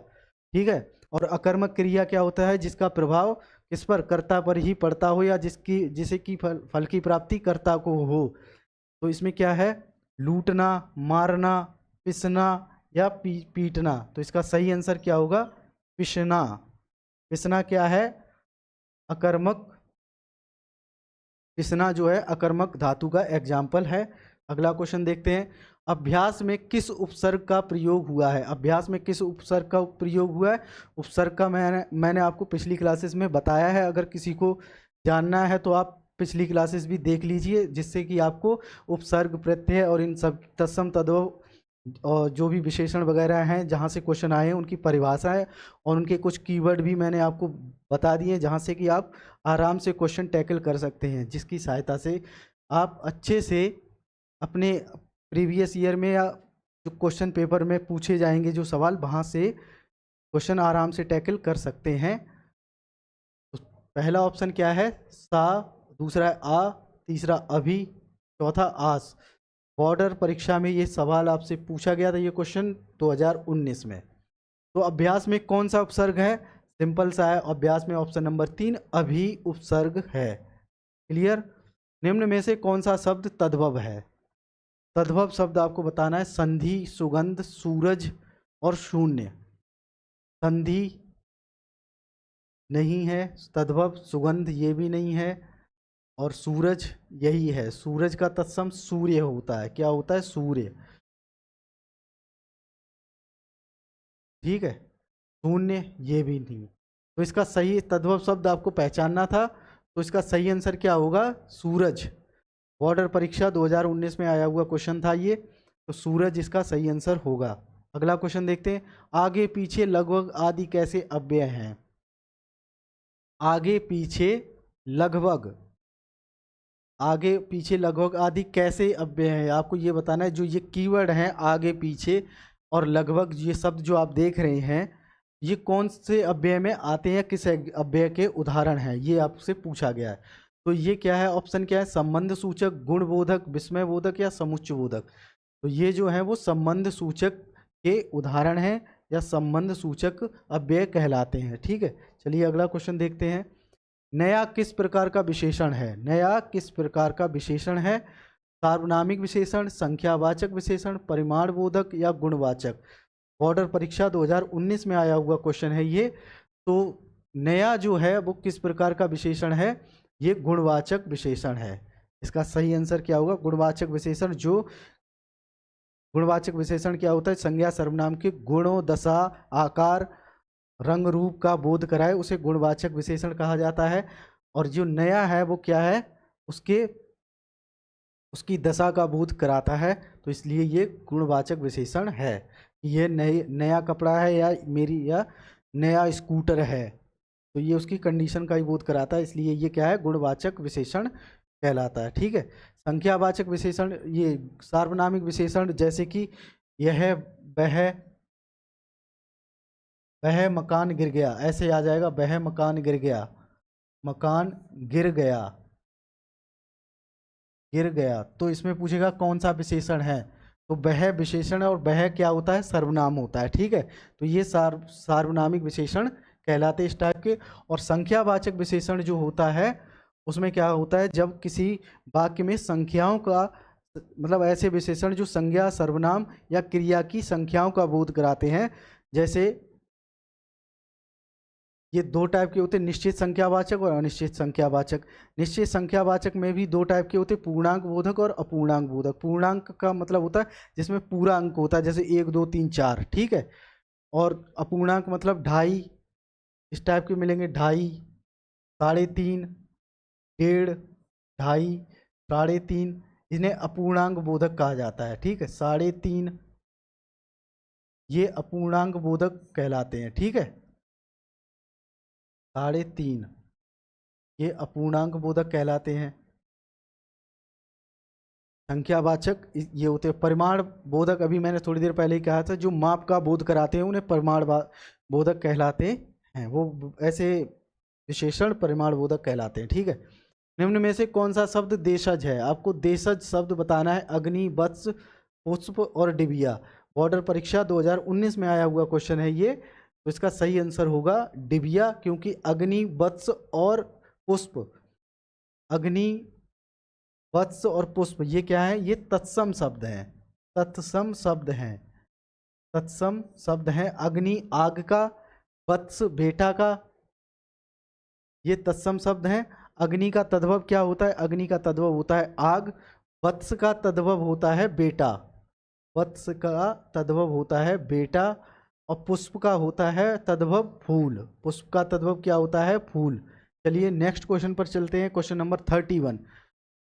ठीक है। और अकर्मक क्रिया क्या होता है, जिसका प्रभाव किस पर, कर्ता पर ही पड़ता हो, या जिसे की फल की प्राप्ति कर्ता को हो। तो इसमें क्या है, लूटना, मारना, पिसना या पीटना। तो इसका सही आंसर क्या होगा, पिसना। पिसना क्या है, अकर्मक, पिसना जो है अकर्मक धातु का एग्जाम्पल है। अगला क्वेश्चन देखते हैं। अभ्यास में किस उपसर्ग का प्रयोग हुआ है, अभ्यास में किस उपसर्ग का प्रयोग हुआ है। उपसर्ग का मैंने आपको पिछली क्लासेस में बताया है, अगर किसी को जानना है तो आप पिछली क्लासेस भी देख लीजिए, जिससे कि आपको उपसर्ग, प्रत्यय और इन सब तत्सम तद्भव और जो भी विशेषण वगैरह हैं जहाँ से क्वेश्चन आए हैं उनकी परिभाषा है और उनके कुछ कीवर्ड भी मैंने आपको बता दिए, जहाँ से कि आप आराम से क्वेश्चन टैकल कर सकते हैं, जिसकी सहायता से आप अच्छे से अपने प्रीवियस ईयर में या जो क्वेश्चन पेपर में पूछे जाएंगे जो सवाल, वहाँ से क्वेश्चन आराम से टैकल कर सकते हैं। तो पहला ऑप्शन क्या है, सा, दूसरा है आ, तीसरा अभी, चौथा आस। बॉर्डर परीक्षा में ये सवाल आपसे पूछा गया था, ये क्वेश्चन 2019 में। तो अभ्यास में कौन सा उपसर्ग है, सिंपल सा है, अभ्यास में ऑप्शन नंबर 3 अभी उपसर्ग है। क्लियर। निम्न में से कौन सा शब्द तद्भव है, तद्भव शब्द आपको बताना है, संधि, सुगंध, सूरज और शून्य। संधि नहीं है, तद्भव, सुगंध ये भी नहीं है, और सूरज यही है। सूरज का तत्सम सूर्य होता है, क्या होता है, सूर्य, ठीक है। शून्य ये भी नहीं। तो इसका सही तद्भव शब्द आपको पहचानना था, तो इसका सही आंसर क्या होगा, सूरज। बॉर्डर परीक्षा 2019 में आया हुआ क्वेश्चन था ये, तो सूरज इसका सही आंसर होगा। अगला क्वेश्चन देखते हैं। आगे पीछे लगभग आदि कैसे अव्यय हैं। आगे पीछे लगभग, आगे पीछे लगभग आदि कैसे अव्यय है, आपको ये बताना है। जो ये कीवर्ड हैं आगे पीछे और लगभग, ये शब्द जो आप देख रहे हैं, ये कौन से अव्यय में आते हैं, किस अव्यय के उदाहरण हैं, ये आपसे पूछा गया है। तो ये क्या है, ऑप्शन क्या है, संबंध सूचक, गुणबोधक, विस्मयबोधक या समुच्चयबोधक। तो ये जो है वो संबंध सूचक के उदाहरण हैं या संबंध सूचक अव्यय कहलाते हैं, ठीक है। चलिए अगला क्वेश्चन देखते हैं। नया किस प्रकार का विशेषण है, नया किस प्रकार का विशेषण है। सार्वनामिक विशेषण, संख्यावाचक विशेषण, परिमाणबोधक या गुणवाचक। बॉर्डर परीक्षा 2019 में आया हुआ क्वेश्चन है ये। तो नया जो है वो किस प्रकार का विशेषण है, ये गुणवाचक विशेषण है। इसका सही आंसर क्या होगा? गुणवाचक विशेषण। जो गुणवाचक विशेषण क्या होता है? संज्ञा सर्वनाम के गुणों, दशा, आकार, रंग, रूप का बोध कराए उसे गुणवाचक विशेषण कहा जाता है। और जो नया है वो क्या है? उसकी दशा का बोध कराता है, तो इसलिए ये गुणवाचक विशेषण है। ये नया कपड़ा है या नया स्कूटर है, तो ये उसकी कंडीशन का ही बोध कराता है, इसलिए ये क्या है? गुणवाचक विशेषण कहलाता है। ठीक है। संख्यावाचक विशेषण, ये सार्वनामिक विशेषण, जैसे कि यह, वह मकान गिर गया, ऐसे आ जाएगा, वह मकान गिर गया, मकान गिर गया, गिर गया। तो इसमें पूछेगा कौन सा विशेषण है, तो वह विशेषण है, और वह क्या होता है? सर्वनाम होता है। ठीक है। तो ये सार्वनामिक विशेषण कहलाते हैं इस टाइप के। और संख्यावाचक विशेषण जो होता है उसमें क्या होता है? जब किसी वाक्य में संख्याओं का, मतलब ऐसे विशेषण जो संज्ञा, सर्वनाम या क्रिया की संख्याओं का बोध कराते हैं। जैसे ये दो टाइप के होते हैं, निश्चित संख्यावाचक और अनिश्चित संख्यावाचक। निश्चित संख्यावाचक में भी दो टाइप के होते हैं, पूर्णांक बोधक और अपूर्णांक बोधक। पूर्णांक का मतलब होता है जिसमें पूरा अंक होता है, जैसे 1 2 3 4। ठीक है। और अपूर्णांक मतलब 2.5, इस टाइप के मिलेंगे, 2.5, 3.5, 1.5, 2.5, 3.5, इन्हें अपूर्णांक बोधक कहा जाता है। ठीक है। 3.5 ये अपूर्णांक बोधक कहलाते हैं। ठीक है। 3.5 ये अपूर्णांक बोधक कहलाते हैं। संख्यावाचक ये होते हैं। परिमाण बोधक, अभी मैंने थोड़ी देर पहले ही कहा था, जो माप का बोध कराते हैं उन्हें परिमाण बोधक कहलाते हैं। वो ऐसे विशेषण परिमाण बोधक कहलाते हैं। ठीक है। निम्न में से कौन सा शब्द देशज है? आपको देशज शब्द बताना है। अग्नि, वत्स, पुष्प और डिबिया। बॉर्डर परीक्षा 2019 में आया हुआ क्वेश्चन है ये। तो इसका सही आंसर होगा डिबिया, क्योंकि अग्नि, वत्स और पुष्प, अग्नि, वत्स और पुष्प ये क्या है? ये तत्सम शब्द हैं, तत्सम शब्द हैं, तत्सम शब्द हैं। अग्नि आग का, वत्स बेटा का, ये तत्सम शब्द हैं। अग्नि का तद्भव क्या होता है? अग्नि का तद्भव होता है आग। वत्स का तद्भव होता है बेटा, वत्स का तद्भव होता है बेटा। और पुष्प का होता है तद्भव फूल, पुष्प का तद्भव क्या होता है? फूल। चलिए नेक्स्ट क्वेश्चन पर चलते हैं। Question number 31,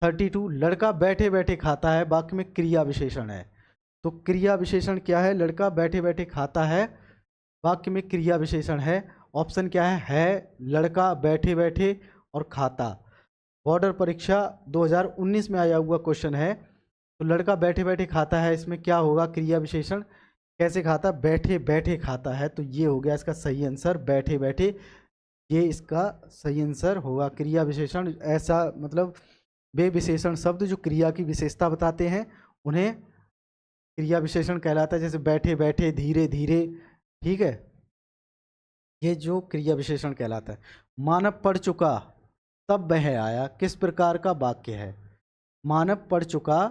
32। लड़का बैठे बैठे खाता है, वाक्य में क्रिया विशेषण है। तो क्रिया विशेषण क्या है? लड़का बैठे बैठे खाता है, वाक्य में क्रिया विशेषण है। ऑप्शन क्या है? लड़का बैठे बैठे और खाता। बॉर्डर परीक्षा 2019 में आया हुआ क्वेश्चन है। तो लड़का बैठे बैठे खाता है, इसमें क्या होगा? क्रिया विशेषण। कैसे खाता? बैठे बैठे खाता है, तो ये हो गया इसका सही आंसर, बैठे बैठे। ये इसका सही आंसर होगा। क्रिया विशेषण ऐसा मतलब वे विशेषण शब्द जो क्रिया की विशेषता बताते हैं उन्हें क्रिया विशेषण कहलाता है। जैसे बैठे बैठे, धीरे धीरे। ठीक है। ये जो क्रिया विशेषण कहलाता है। मानव पढ़ चुका तब वह आया, किस प्रकार का वाक्य है? मानव पढ़ चुका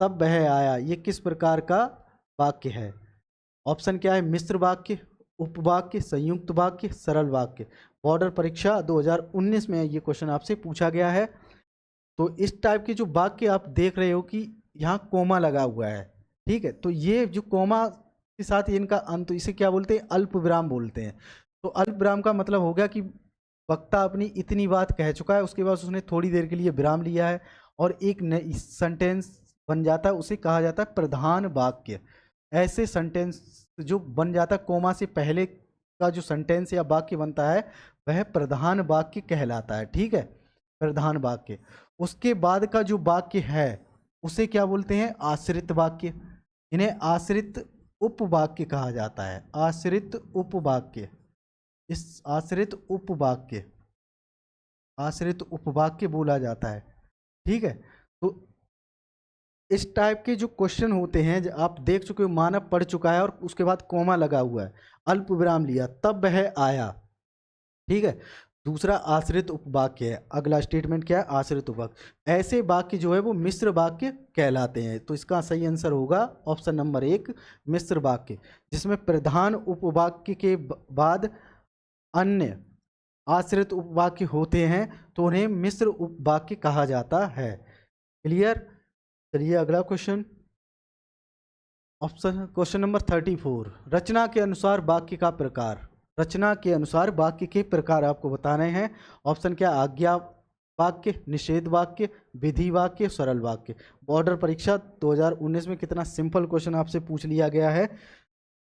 तब वह आया, ये किस प्रकार का वाक्य है? ऑप्शन क्या है? मिश्र वाक्य, उपवाक्य, संयुक्त वाक्य, सरल वाक्य। बॉर्डर परीक्षा 2019 में ये क्वेश्चन आपसे पूछा गया है। तो इस टाइप के जो वाक्य आप देख रहे हो कि यहाँ कोमा लगा हुआ है। ठीक है। तो ये जो कोमा के साथ इनका अंत, इसे क्या बोलते हैं? अल्प विराम बोलते हैं। तो अल्प विराम का मतलब हो गया कि वक्ता अपनी इतनी बात कह चुका है, उसके बाद उसने थोड़ी देर के लिए विराम लिया है और एक नई सेंटेंस बन जाता है, उसे कहा जाता है प्रधान वाक्य। ऐसे सेंटेंस जो बन जाता है, कोमा से पहले का जो सेंटेंस या वाक्य बनता है वह प्रधान वाक्य कहलाता है। ठीक है। प्रधान वाक्य। उसके बाद का जो वाक्य है उसे क्या बोलते हैं? आश्रित वाक्य। इन्हें आश्रित उपवाक्य कहा जाता है। आश्रित उपवाक्य। इस आश्रित उपवाक्य बोला जाता है। ठीक है। तो इस टाइप के जो क्वेश्चन होते हैं, आप देख चुके हो, मानव पढ़ चुका है और उसके बाद कोमा लगा हुआ है, अल्प विराम लिया, तब वह आया। ठीक है। दूसरा आश्रित उपवाक्य है। अगला स्टेटमेंट क्या है? आश्रित उपवाक्य। ऐसे वाक्य जो है वो मिश्र वाक्य कहलाते हैं। तो इसका सही आंसर होगा ऑप्शन नंबर 1, मिश्र वाक्य, जिसमें प्रधान उपवाक्य के बाद अन्य आश्रित उपवाक्य होते हैं, तो उन्हें मिश्र उपवाक्य कहा जाता है। क्लियर। चलिए अगला क्वेश्चन, ऑप्शन क्वेश्चन नंबर 34, रचना के अनुसार वाक्य का प्रकार। रचना के अनुसार वाक्य के प्रकार आपको बताने हैं। ऑप्शन क्या, आज्ञा वाक्य, निषेध वाक्य, विधि वाक्य, सरल वाक्य। बॉर्डर परीक्षा 2019 में कितना सिंपल क्वेश्चन आपसे पूछ लिया गया है।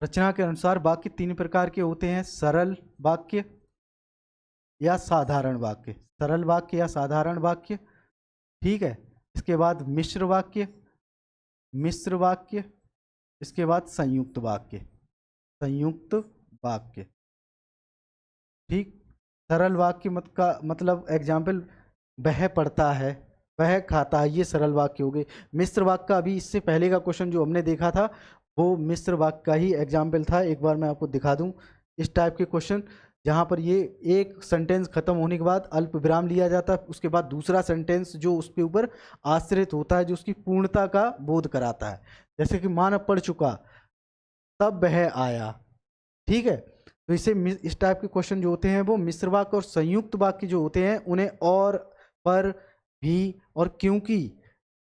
रचना के अनुसार वाक्य 3 प्रकार के होते हैं, सरल वाक्य या साधारण वाक्य, सरल वाक्य या साधारण वाक्य, ठीक है। इसके बाद मिश्र वाक्य, मिश्र वाक्य, इसके बाद संयुक्त वाक्य, संयुक्त वाक्य, ठीक। सरल वाक्य मतलब एग्जाम्पल, वह पढ़ता है, वह खाता है, ये सरल वाक्य हो गए। मिश्र वाक्य का अभी इससे पहले का क्वेश्चन जो हमने देखा था वो मिश्र वाक्य का ही एग्जाम्पल था। एक बार मैं आपको दिखा दूं, इस टाइप के क्वेश्चन जहाँ पर ये एक सेंटेंस खत्म होने के बाद अल्प विराम लिया जाता है, उसके बाद दूसरा सेंटेंस जो उसके ऊपर आश्रित होता है, जो उसकी पूर्णता का बोध कराता है। जैसे कि मानव पढ़ चुका, तब वह आया, ठीक है। तो इसे इस टाइप के क्वेश्चन जो होते हैं वो मिश्र वाक्य। और संयुक्त वाक्य जो होते हैं उन्हें और, पर, भी और क्योंकि,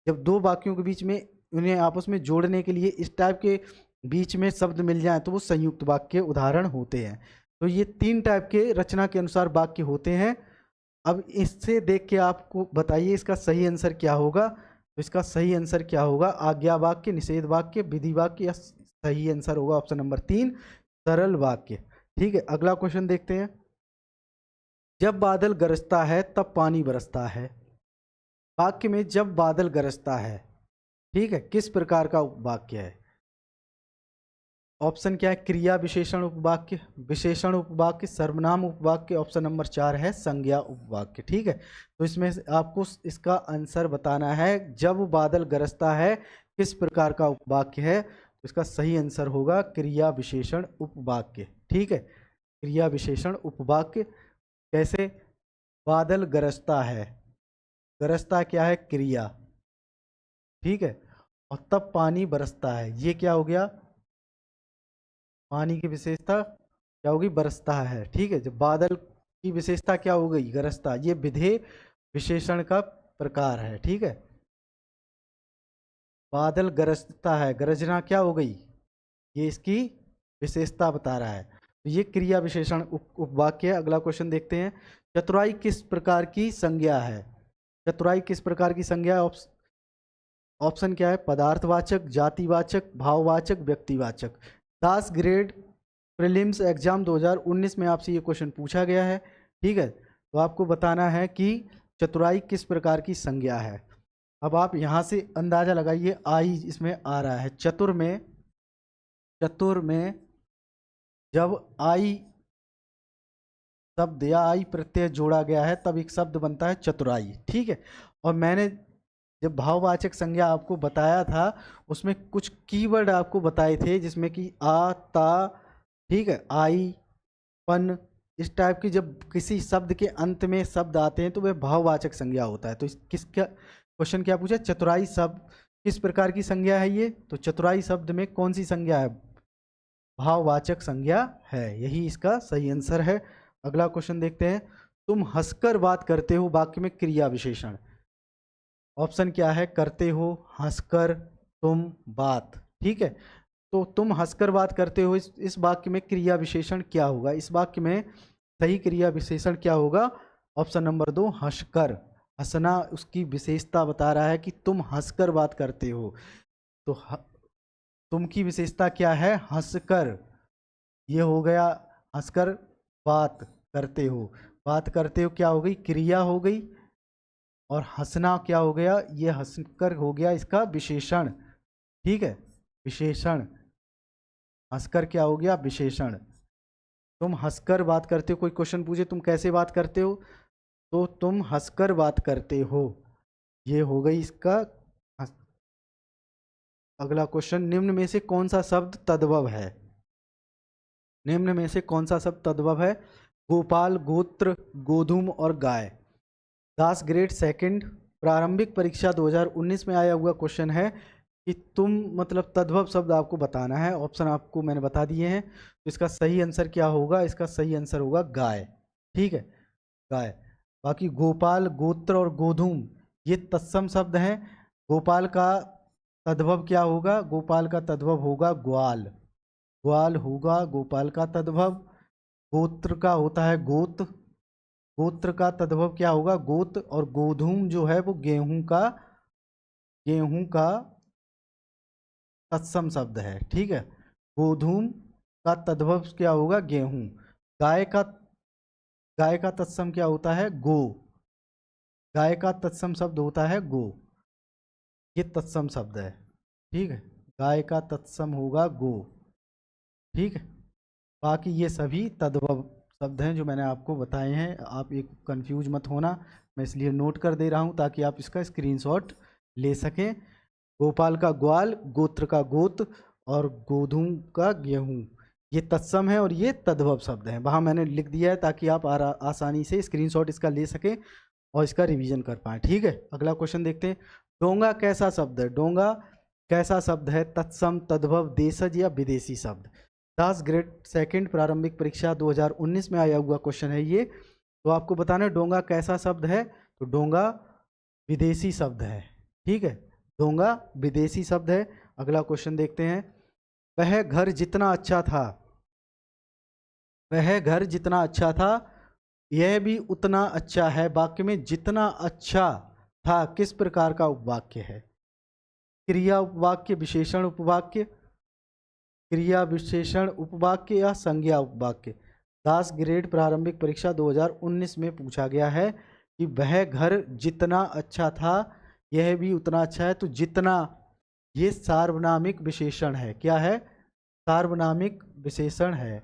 जब दो वाक्यों के बीच में उन्हें आपस में जोड़ने के लिए इस टाइप के बीच में शब्द मिल जाए तो वो संयुक्त वाक्य के उदाहरण होते हैं। तो ये 3 टाइप के रचना के अनुसार वाक्य होते हैं। अब इससे देख के आपको बताइए इसका सही आंसर क्या होगा। तो इसका सही आंसर क्या होगा, आज्ञा वाक्य, निषेध वाक्य, विधि वाक्य, या सही आंसर होगा ऑप्शन नंबर 3, सरल वाक्य, ठीक है। अगला क्वेश्चन देखते हैं, जब बादल गरजता है तब पानी बरसता है। वाक्य में जब बादल गरजता है, ठीक है, किस प्रकार का वाक्य है। ऑप्शन क्या है, क्रिया विशेषण उपवाक्य, विशेषण उपवाक्य, सर्वनाम उपवाक्य। ऑप्शन नंबर 4 है संज्ञा उपवाक्य, ठीक है। तो इसमें आपको इसका आंसर बताना है, जब बादल गरजता है किस प्रकार का उपवाक्य है। तो इसका सही आंसर होगा क्रिया विशेषण उपवाक्य, ठीक है। क्रिया विशेषण उपवाक्य। कैसे, बादल गरजता है, गरजता क्या है, क्रिया, ठीक है। और तब पानी बरसता है, ये क्या हो गया, पानी की विशेषता क्या होगी, बरसता है, ठीक है। जब बादल की विशेषता क्या हो गई, गरजता, ये विधेय विशेषण का प्रकार है, ठीक है। बादल गरजता है, गरजना क्या हो गई, ये इसकी विशेषता बता रहा है। तो ये क्रिया विशेषण उपवाक्य है। अगला क्वेश्चन देखते हैं, चतुराई किस प्रकार की संज्ञा है। चतुराई किस प्रकार की संज्ञा है। ऑप्शन क्या है, पदार्थवाचक, जातिवाचक, भाववाचक, व्यक्तिवाचक। 10 ग्रेड प्रीलिम्स एग्जाम 2019 में आपसे ये क्वेश्चन पूछा गया है, ठीक है। तो आपको बताना है कि चतुराई किस प्रकार की संज्ञा है। अब आप यहाँ से अंदाजा लगाइए, आई इसमें आ रहा है, चतुर में जब आई शब्द या आई प्रत्यय जोड़ा गया है तब एक शब्द बनता है चतुराई, ठीक है। और मैंने जब भाववाचक संज्ञा आपको बताया था उसमें कुछ कीवर्ड आपको बताए थे, जिसमें कि आ, ता, ठीक है, आई, पन, इस टाइप की जब किसी शब्द के अंत में शब्द आते हैं तो वह भाववाचक संज्ञा होता है। तो किसका क्वेश्चन क्या पूछा, चतुराई शब्द किस प्रकार की संज्ञा है ये। तो चतुराई शब्द में कौन सी संज्ञा है, भाववाचक संज्ञा है, यही इसका सही आंसर है। अगला क्वेश्चन देखते हैं, तुम हंसकर बात करते हो, वाक्य में क्रिया विशेषण। ऑप्शन क्या है, करते हो, हंसकर, तुम, बात, ठीक है। तो तुम हंसकर बात करते हो, इस वाक्य में क्रिया विशेषण क्या होगा, इस वाक्य में सही क्रिया विशेषण क्या होगा। ऑप्शन नंबर 2, हंसकर। हंसना उसकी विशेषता बता रहा है कि तुम हंसकर बात करते हो। तो तुम की विशेषता क्या है, हंसकर, ये हो गया, हंसकर बात करते हो। बात करते हो क्या हो गई, क्रिया हो गई। और हंसना क्या हो गया, ये हंसकर हो गया इसका विशेषण, ठीक है, विशेषण। हंसकर क्या हो गया, विशेषण। तुम हंसकर बात करते हो, कोई क्वेश्चन पूछे तुम कैसे बात करते हो, तो तुम हंसकर बात करते हो, ये हो गई इसका। अगला क्वेश्चन, निम्न में से कौन सा शब्द तद्भव है। निम्न में से कौन सा शब्द तद्भव है, गोपाल, गोत्र, गोधूम और गाय। 10 ग्रेड सेकंड प्रारंभिक परीक्षा 2019 में आया हुआ क्वेश्चन है कि तुम मतलब तद्भव शब्द आपको बताना है। ऑप्शन आपको मैंने बता दिए हैं। तो इसका सही आंसर क्या होगा, इसका सही आंसर होगा गाय, ठीक है, गाय। बाकी गोपाल, गोत्र और गोधूम ये तत्सम शब्द हैं, गोपाल का तद्भव क्या होगा? गोपाल का तद्भव होगा ग्वाल। ग्वाल होगा गोपाल का तद्भव। गोत्र का होता है गोत। गोत्र का तद्भव क्या होगा? गोत। और गोधूम जो है वो गेहूं का तत्सम शब्द है। ठीक है, गोधूम का तद्भव क्या होगा? गेहूं। गाय का गाय का तत्सम क्या होता है? गो। गाय का तत्सम शब्द होता है गो। ये तत्सम शब्द है। ठीक है, गाय का तत्सम होगा गो। ठीक है, बाकी ये सभी तद्भव शब्द हैं जो मैंने आपको बताए हैं। आप एक कंफ्यूज मत होना, मैं इसलिए नोट कर दे रहा हूँ ताकि आप इसका स्क्रीनशॉट ले सकें। गोपाल का ग्वाल, गोत्र का गोत और गोधूम का गेहूं, ये तत्सम है और ये तद्भव शब्द हैं। वहाँ मैंने लिख दिया है ताकि आप आसानी से स्क्रीनशॉट इसका ले सकें और इसका रिवीजन कर पाएँ। ठीक है, अगला क्वेश्चन देखते हैं। डोंगा कैसा शब्द है? डोंगा कैसा शब्द है? तत्सम, तद्भव, देशज या विदेशी शब्द? 10 ग्रेड सेकंड प्रारंभिक परीक्षा 2019 में आया हुआ क्वेश्चन है ये। तो आपको बताना है डोंगा कैसा शब्द है। तो डोंगा विदेशी शब्द है। ठीक है, डोंगा विदेशी शब्द है। अगला क्वेश्चन देखते हैं। वह घर जितना अच्छा था, वह घर जितना अच्छा था यह भी उतना अच्छा है, वाक्य में जितना अच्छा था किस प्रकार का उपवाक्य है? क्रिया उपवाक्य, विशेषण उपवाक्य, क्रिया विशेषण उपवाक्य या संज्ञा उपवाक्य? 10 ग्रेड प्रारंभिक परीक्षा 2019 में पूछा गया है कि वह घर जितना अच्छा था यह भी उतना अच्छा है। तो जितना, ये सार्वनामिक विशेषण है। क्या है? सार्वनामिक विशेषण है।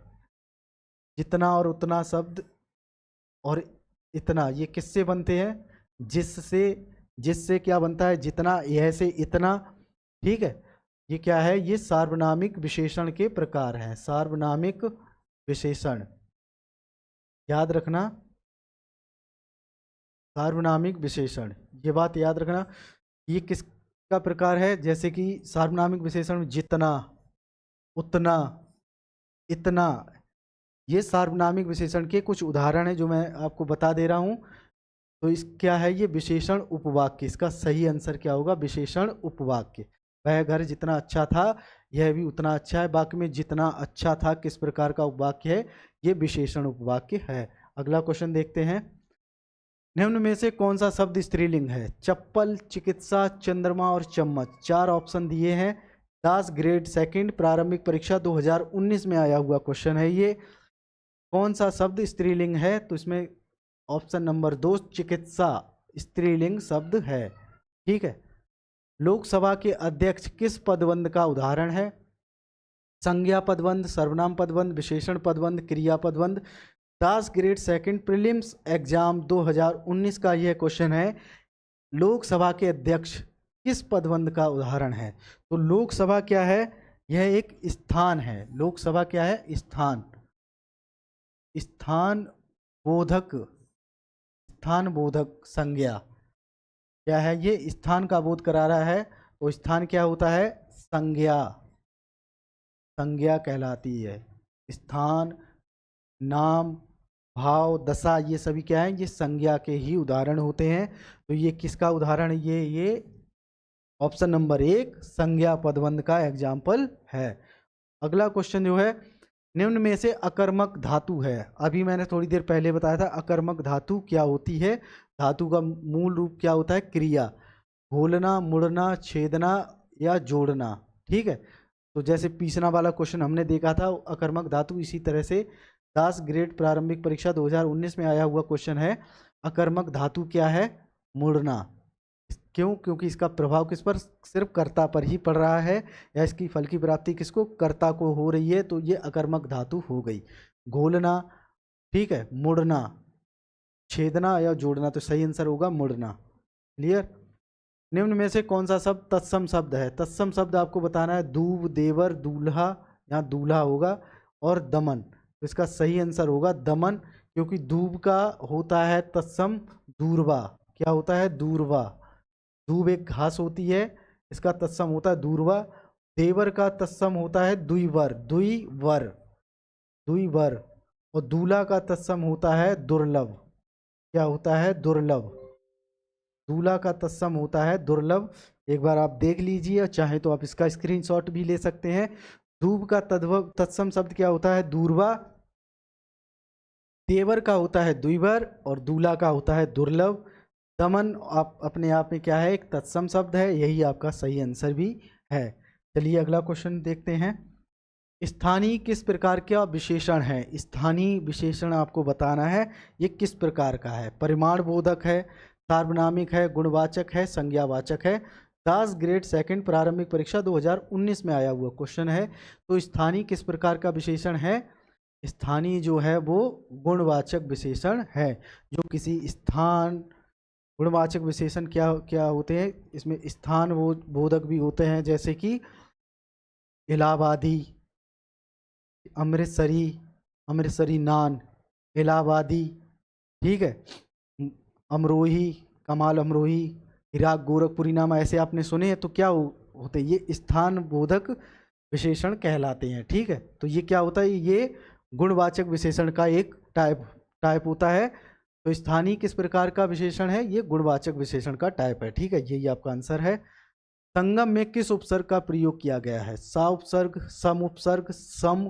जितना और उतना शब्द और इतना, ये किससे बनते हैं? जिससे। जिससे क्या बनता है? जितना। यह से इतना। ठीक है, ये क्या है? ये सार्वनामिक विशेषण के प्रकार हैं। सार्वनामिक विशेषण, याद रखना, सार्वनामिक विशेषण, ये बात याद रखना। ये किसका प्रकार है? जैसे कि सार्वनामिक विशेषण में जितना, उतना, इतना, ये सार्वनामिक विशेषण के कुछ उदाहरण हैं जो मैं आपको बता दे रहा हूँ। तो इस क्या है? ये विशेषण उपवाक्य। इसका सही आंसर क्या होगा? विशेषण उपवाक्य। वह घर जितना अच्छा था यह भी उतना अच्छा है, वाक्य में जितना अच्छा था किस प्रकार का उपवाक्य है? ये विशेषण उपवाक्य है। अगला क्वेश्चन देखते हैं। निम्न में से कौन सा शब्द स्त्रीलिंग है? चप्पल, चिकित्सा, चंद्रमा और चम्मच। 4 ऑप्शन दिए हैं। 10 ग्रेड सेकंड प्रारंभिक परीक्षा 2019 में आया हुआ क्वेश्चन है ये। कौन सा शब्द स्त्रीलिंग है? तो इसमें ऑप्शन नंबर 2 चिकित्सा स्त्रीलिंग शब्द है। ठीक है, लोकसभा के अध्यक्ष किस पदबंध का उदाहरण है? संज्ञा पदबंध, सर्वनाम पदबंध, विशेषण पदबंध, क्रिया पदबंध। 10 ग्रेड सेकंड प्रीलिम्स एग्जाम 2019 का यह क्वेश्चन है। लोकसभा के अध्यक्ष किस पदबंध का उदाहरण है? तो लोकसभा क्या है? यह एक स्थान है। लोकसभा क्या है? स्थान। स्थान बोधक, स्थान बोधक संज्ञा क्या है? ये स्थान का बोध करा रहा है। तो स्थान क्या होता है? संज्ञा। संज्ञा कहलाती है। स्थान, नाम, भाव, दशा, ये सभी क्या है? ये संज्ञा के ही उदाहरण होते हैं। तो ये किसका उदाहरण है? ये ऑप्शन नंबर 1 संज्ञा पदबंध का एग्जाम्पल है। अगला क्वेश्चन जो है, निम्न में से अकर्मक धातु है। अभी मैंने थोड़ी देर पहले बताया था अकर्मक धातु क्या होती है। धातु का मूल रूप क्या होता है? क्रिया। घोलना, मुड़ना, छेदना या जोड़ना। ठीक है, तो जैसे पीसना वाला क्वेश्चन हमने देखा था अकर्मक धातु, इसी तरह से 10 ग्रेड प्रारंभिक परीक्षा 2019 में आया हुआ क्वेश्चन है। अकर्मक धातु क्या है? मुड़ना। क्यों? क्योंकि इसका प्रभाव किस पर? सिर्फ कर्ता पर ही पड़ रहा है, या इसकी फल की प्राप्ति किसको? कर्ता को हो रही है। तो ये अकर्मक धातु हो गई। घोलना, ठीक है, मुड़ना, छेदना या जोड़ना। तो सही आंसर होगा मुड़ना। क्लियर? निम्न में से कौन सा शब्द तत्सम शब्द है? तत्सम शब्द आपको बताना है। दूब, देवर, दूल्हा, यहाँ दूल्हा होगा, और दमन। तो इसका सही आंसर होगा दमन, क्योंकि दूब का होता है तत्सम दूर्वा। क्या होता है? दूर्वा। दूब एक घास होती है, इसका तत्सम होता है दूर्वा। देवर का तत्सम होता है द्विवर, द्विवर, द्विवर। और दूल्हा का तत्सम होता है दुर्लभ। क्या होता है? दुर्लभ। दूल्हा का तत्सम होता है दुर्लभ, एक बार आप देख लीजिए, चाहे तो आप इसका स्क्रीनशॉट भी ले सकते हैं। दूब का तत्सम शब्द क्या होता है? दूर्वा। तेवर का होता है द्विवर, और दूल्हा का होता है दुर्लभ। दमन आप अपने आप में क्या है? एक तत्सम शब्द है, यही आपका सही आंसर भी है। चलिए अगला क्वेश्चन देखते हैं। स्थानीय किस प्रकार का विशेषण है? स्थानीय विशेषण आपको बताना है, ये किस प्रकार का है? परिमाण बोधक है, सार्वनामिक है, गुणवाचक है, संज्ञावाचक है। दास ग्रेड सेकंड प्रारंभिक परीक्षा 2019 में आया हुआ क्वेश्चन है। तो स्थानीय किस प्रकार का विशेषण है? स्थानीय जो है वो गुणवाचक विशेषण है। जो किसी स्थान, गुणवाचक विशेषण क्या क्या होते हैं इसमें? स्थान वो बोधक भी होते हैं, जैसे कि इलाहाबादी, अमृतसरी, अमृतसरी नान, इलाहाबादी, ठीक है, अमरोही, कमाल अमरोही, इराक गोरखपुरी नामा, ऐसे आपने सुने हैं। तो क्या होते हैं? ये स्थान बोधक विशेषण कहलाते हैं, ठीक है। तो ये क्या होता है? ये गुणवाचक विशेषण का एक टाइप होता है। तो स्थानीय किस प्रकार का विशेषण है? ये गुणवाचक विशेषण का टाइप है, ठीक है। यही आपका आंसर है। संगम में किस उपसर्ग का प्रयोग किया गया है? सा उपसर्ग, सम उपसर्ग, सम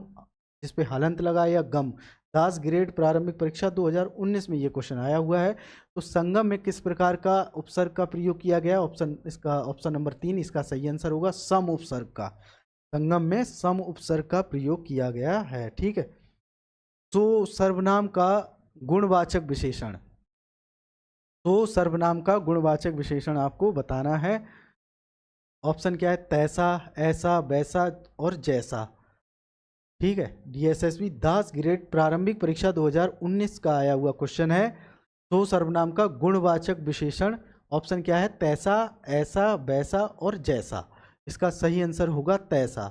जिसपे हलंत लगा, या गम। दास ग्रेड प्रारंभिक परीक्षा 2019 में ये क्वेश्चन आया हुआ है। तो संगम में किस प्रकार का उपसर्ग का प्रयोग किया गया? ऑप्शन नंबर 3 इसका सही आंसर होगा, सम उपसर्ग का। संगम में सम उपसर्ग का प्रयोग किया गया है, ठीक है। तो सर्वनाम का गुणवाचक विशेषण, तो सर्वनाम का गुणवाचक विशेषण आपको बताना है। ऑप्शन क्या है? तैसा, ऐसा, वैसा और जैसा, ठीक है। DSSB दास ग्रेड प्रारंभिक परीक्षा 2019 का आया हुआ क्वेश्चन है। तो सर्वनाम का गुणवाचक विशेषण ऑप्शन क्या है? तैसा, ऐसा, वैसा और जैसा। इसका सही आंसर होगा तैसा।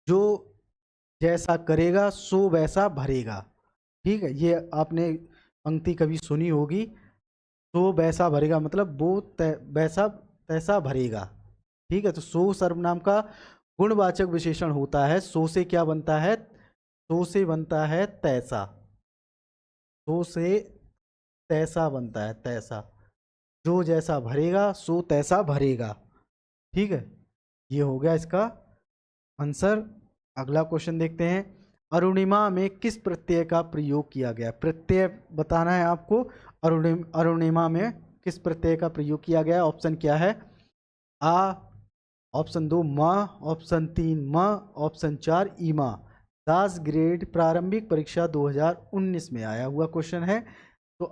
जो जैसा करेगा सो वैसा भरेगा, ठीक है। ये आपने पंक्ति कभी सुनी होगी, तो वैसा भरेगा मतलब वो वैसा तैसा भरेगा, ठीक है। तो सो सर्वनाम का गुणवाचक विशेषण होता है। सो से क्या बनता है? सो से बनता है तैसा, सो से तैसा बनता है, तैसा। जो जैसा भरेगा सो तैसा भरेगा, ठीक है। ये हो गया इसका आंसर। अगला क्वेश्चन देखते हैं। अरुणिमा में किस प्रत्यय का प्रयोग किया गया? प्रत्यय बताना है आपको। अरुणिमा में किस प्रत्यय का प्रयोग किया गया? ऑप्शन क्या है? आ, ऑप्शन 2 मा, ऑप्शन 3 मा, ऑप्शन 4 ईमा। दास ग्रेड प्रारंभिक परीक्षा 2019 में आया हुआ क्वेश्चन है। तो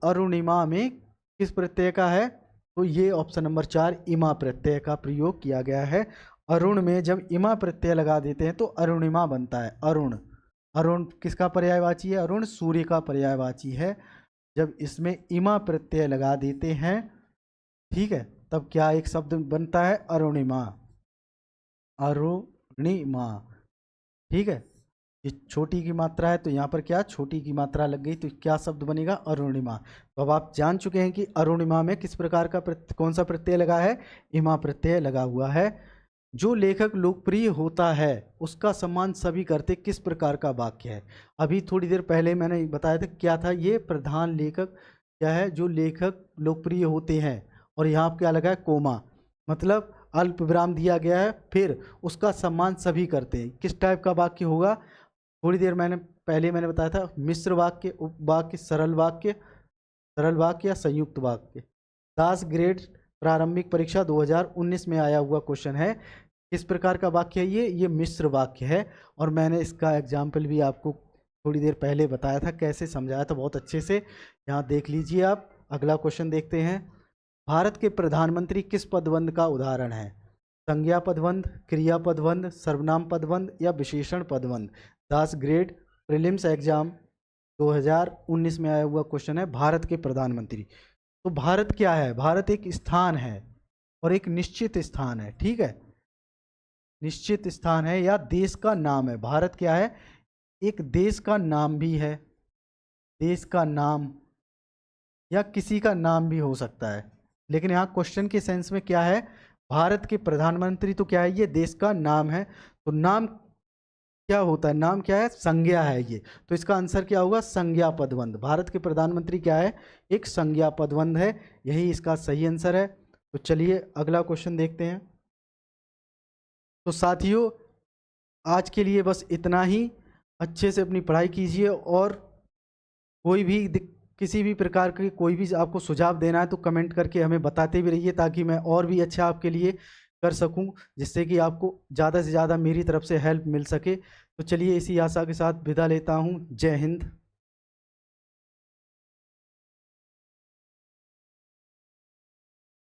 अरुणिमा में किस प्रत्यय का है? तो ये ऑप्शन नंबर 4 इमा प्रत्यय का प्रयोग किया गया है। अरुण में जब इमा प्रत्यय लगा देते हैं तो अरुणिमा बनता है। अरुण, अरुण किसका पर्यायवाची है? अरुण सूर्य का पर्यायवाची है। जब इसमें इमा प्रत्यय लगा देते हैं, ठीक है, तब क्या एक शब्द बनता है? अरुणिमा, अरुणिमा, ठीक है। ये छोटी की मात्रा है तो यहाँ पर क्या छोटी की मात्रा लग गई, तो क्या शब्द बनेगा? अरुणिमा। तो अब आप जान चुके हैं कि अरुणिमा में किस प्रकार का कौन सा प्रत्यय लगा है? इमा प्रत्यय लगा हुआ है। जो लेखक लोकप्रिय होता है उसका सम्मान सभी करते, किस प्रकार का वाक्य है? अभी थोड़ी देर पहले मैंने बताया था क्या था ये? प्रधान लेखक क्या है? जो लेखक लोकप्रिय होते हैं, और यहाँ क्या लगा है? कोमा, मतलब अल्प विराम दिया गया है, फिर उसका सम्मान सभी करते हैं। किस टाइप का वाक्य होगा? थोड़ी देर पहले मैंने बताया था, मिश्र वाक्य, उपवाक्य, सरल वाक्य, सरल वाक्य या संयुक्त वाक्य। दास ग्रेड प्रारंभिक परीक्षा 2019 में आया हुआ क्वेश्चन है। किस प्रकार का वाक्य है ये मिश्र वाक्य है। और मैंने इसका एग्जाम्पल भी आपको थोड़ी देर पहले बताया था, कैसे समझाया था बहुत अच्छे से। यहाँ देख लीजिए आप। अगला क्वेश्चन देखते हैं। भारत के प्रधानमंत्री किस पदबंध का उदाहरण है? संज्ञा पदबंध, क्रिया पदबंध, सर्वनाम पदबंध या विशेषण पदबंध। दास ग्रेड प्रीलिम्स एग्जाम 2019 में आया हुआ क्वेश्चन है। भारत के प्रधानमंत्री, तो भारत क्या है? भारत एक स्थान है और एक निश्चित स्थान है, ठीक है। निश्चित स्थान है या देश का नाम है। भारत क्या है? एक देश का नाम भी है, देश का नाम या किसी का नाम भी हो सकता है। लेकिन यहाँ क्वेश्चन के सेंस में क्या है? भारत के प्रधानमंत्री तो क्या है? ये देश का नाम है। तो नाम क्या होता है? नाम क्या है? संज्ञा है ये। तो इसका आंसर क्या होगा? संज्ञा पदबंध। भारत के प्रधानमंत्री क्या है? एक संज्ञा पदबंध है। यही इसका सही आंसर है। तो चलिए अगला क्वेश्चन देखते हैं। तो साथियों आज के लिए बस इतना ही। अच्छे से अपनी पढ़ाई कीजिए और कोई भी किसी भी प्रकार के कोई भी आपको सुझाव देना है तो कमेंट करके हमें बताते भी रहिए, ताकि मैं और भी अच्छा आपके लिए कर सकूं, जिससे कि आपको ज़्यादा से ज़्यादा मेरी तरफ से हेल्प मिल सके। तो चलिए इसी आशा के साथ विदा लेता हूं। जय हिंद।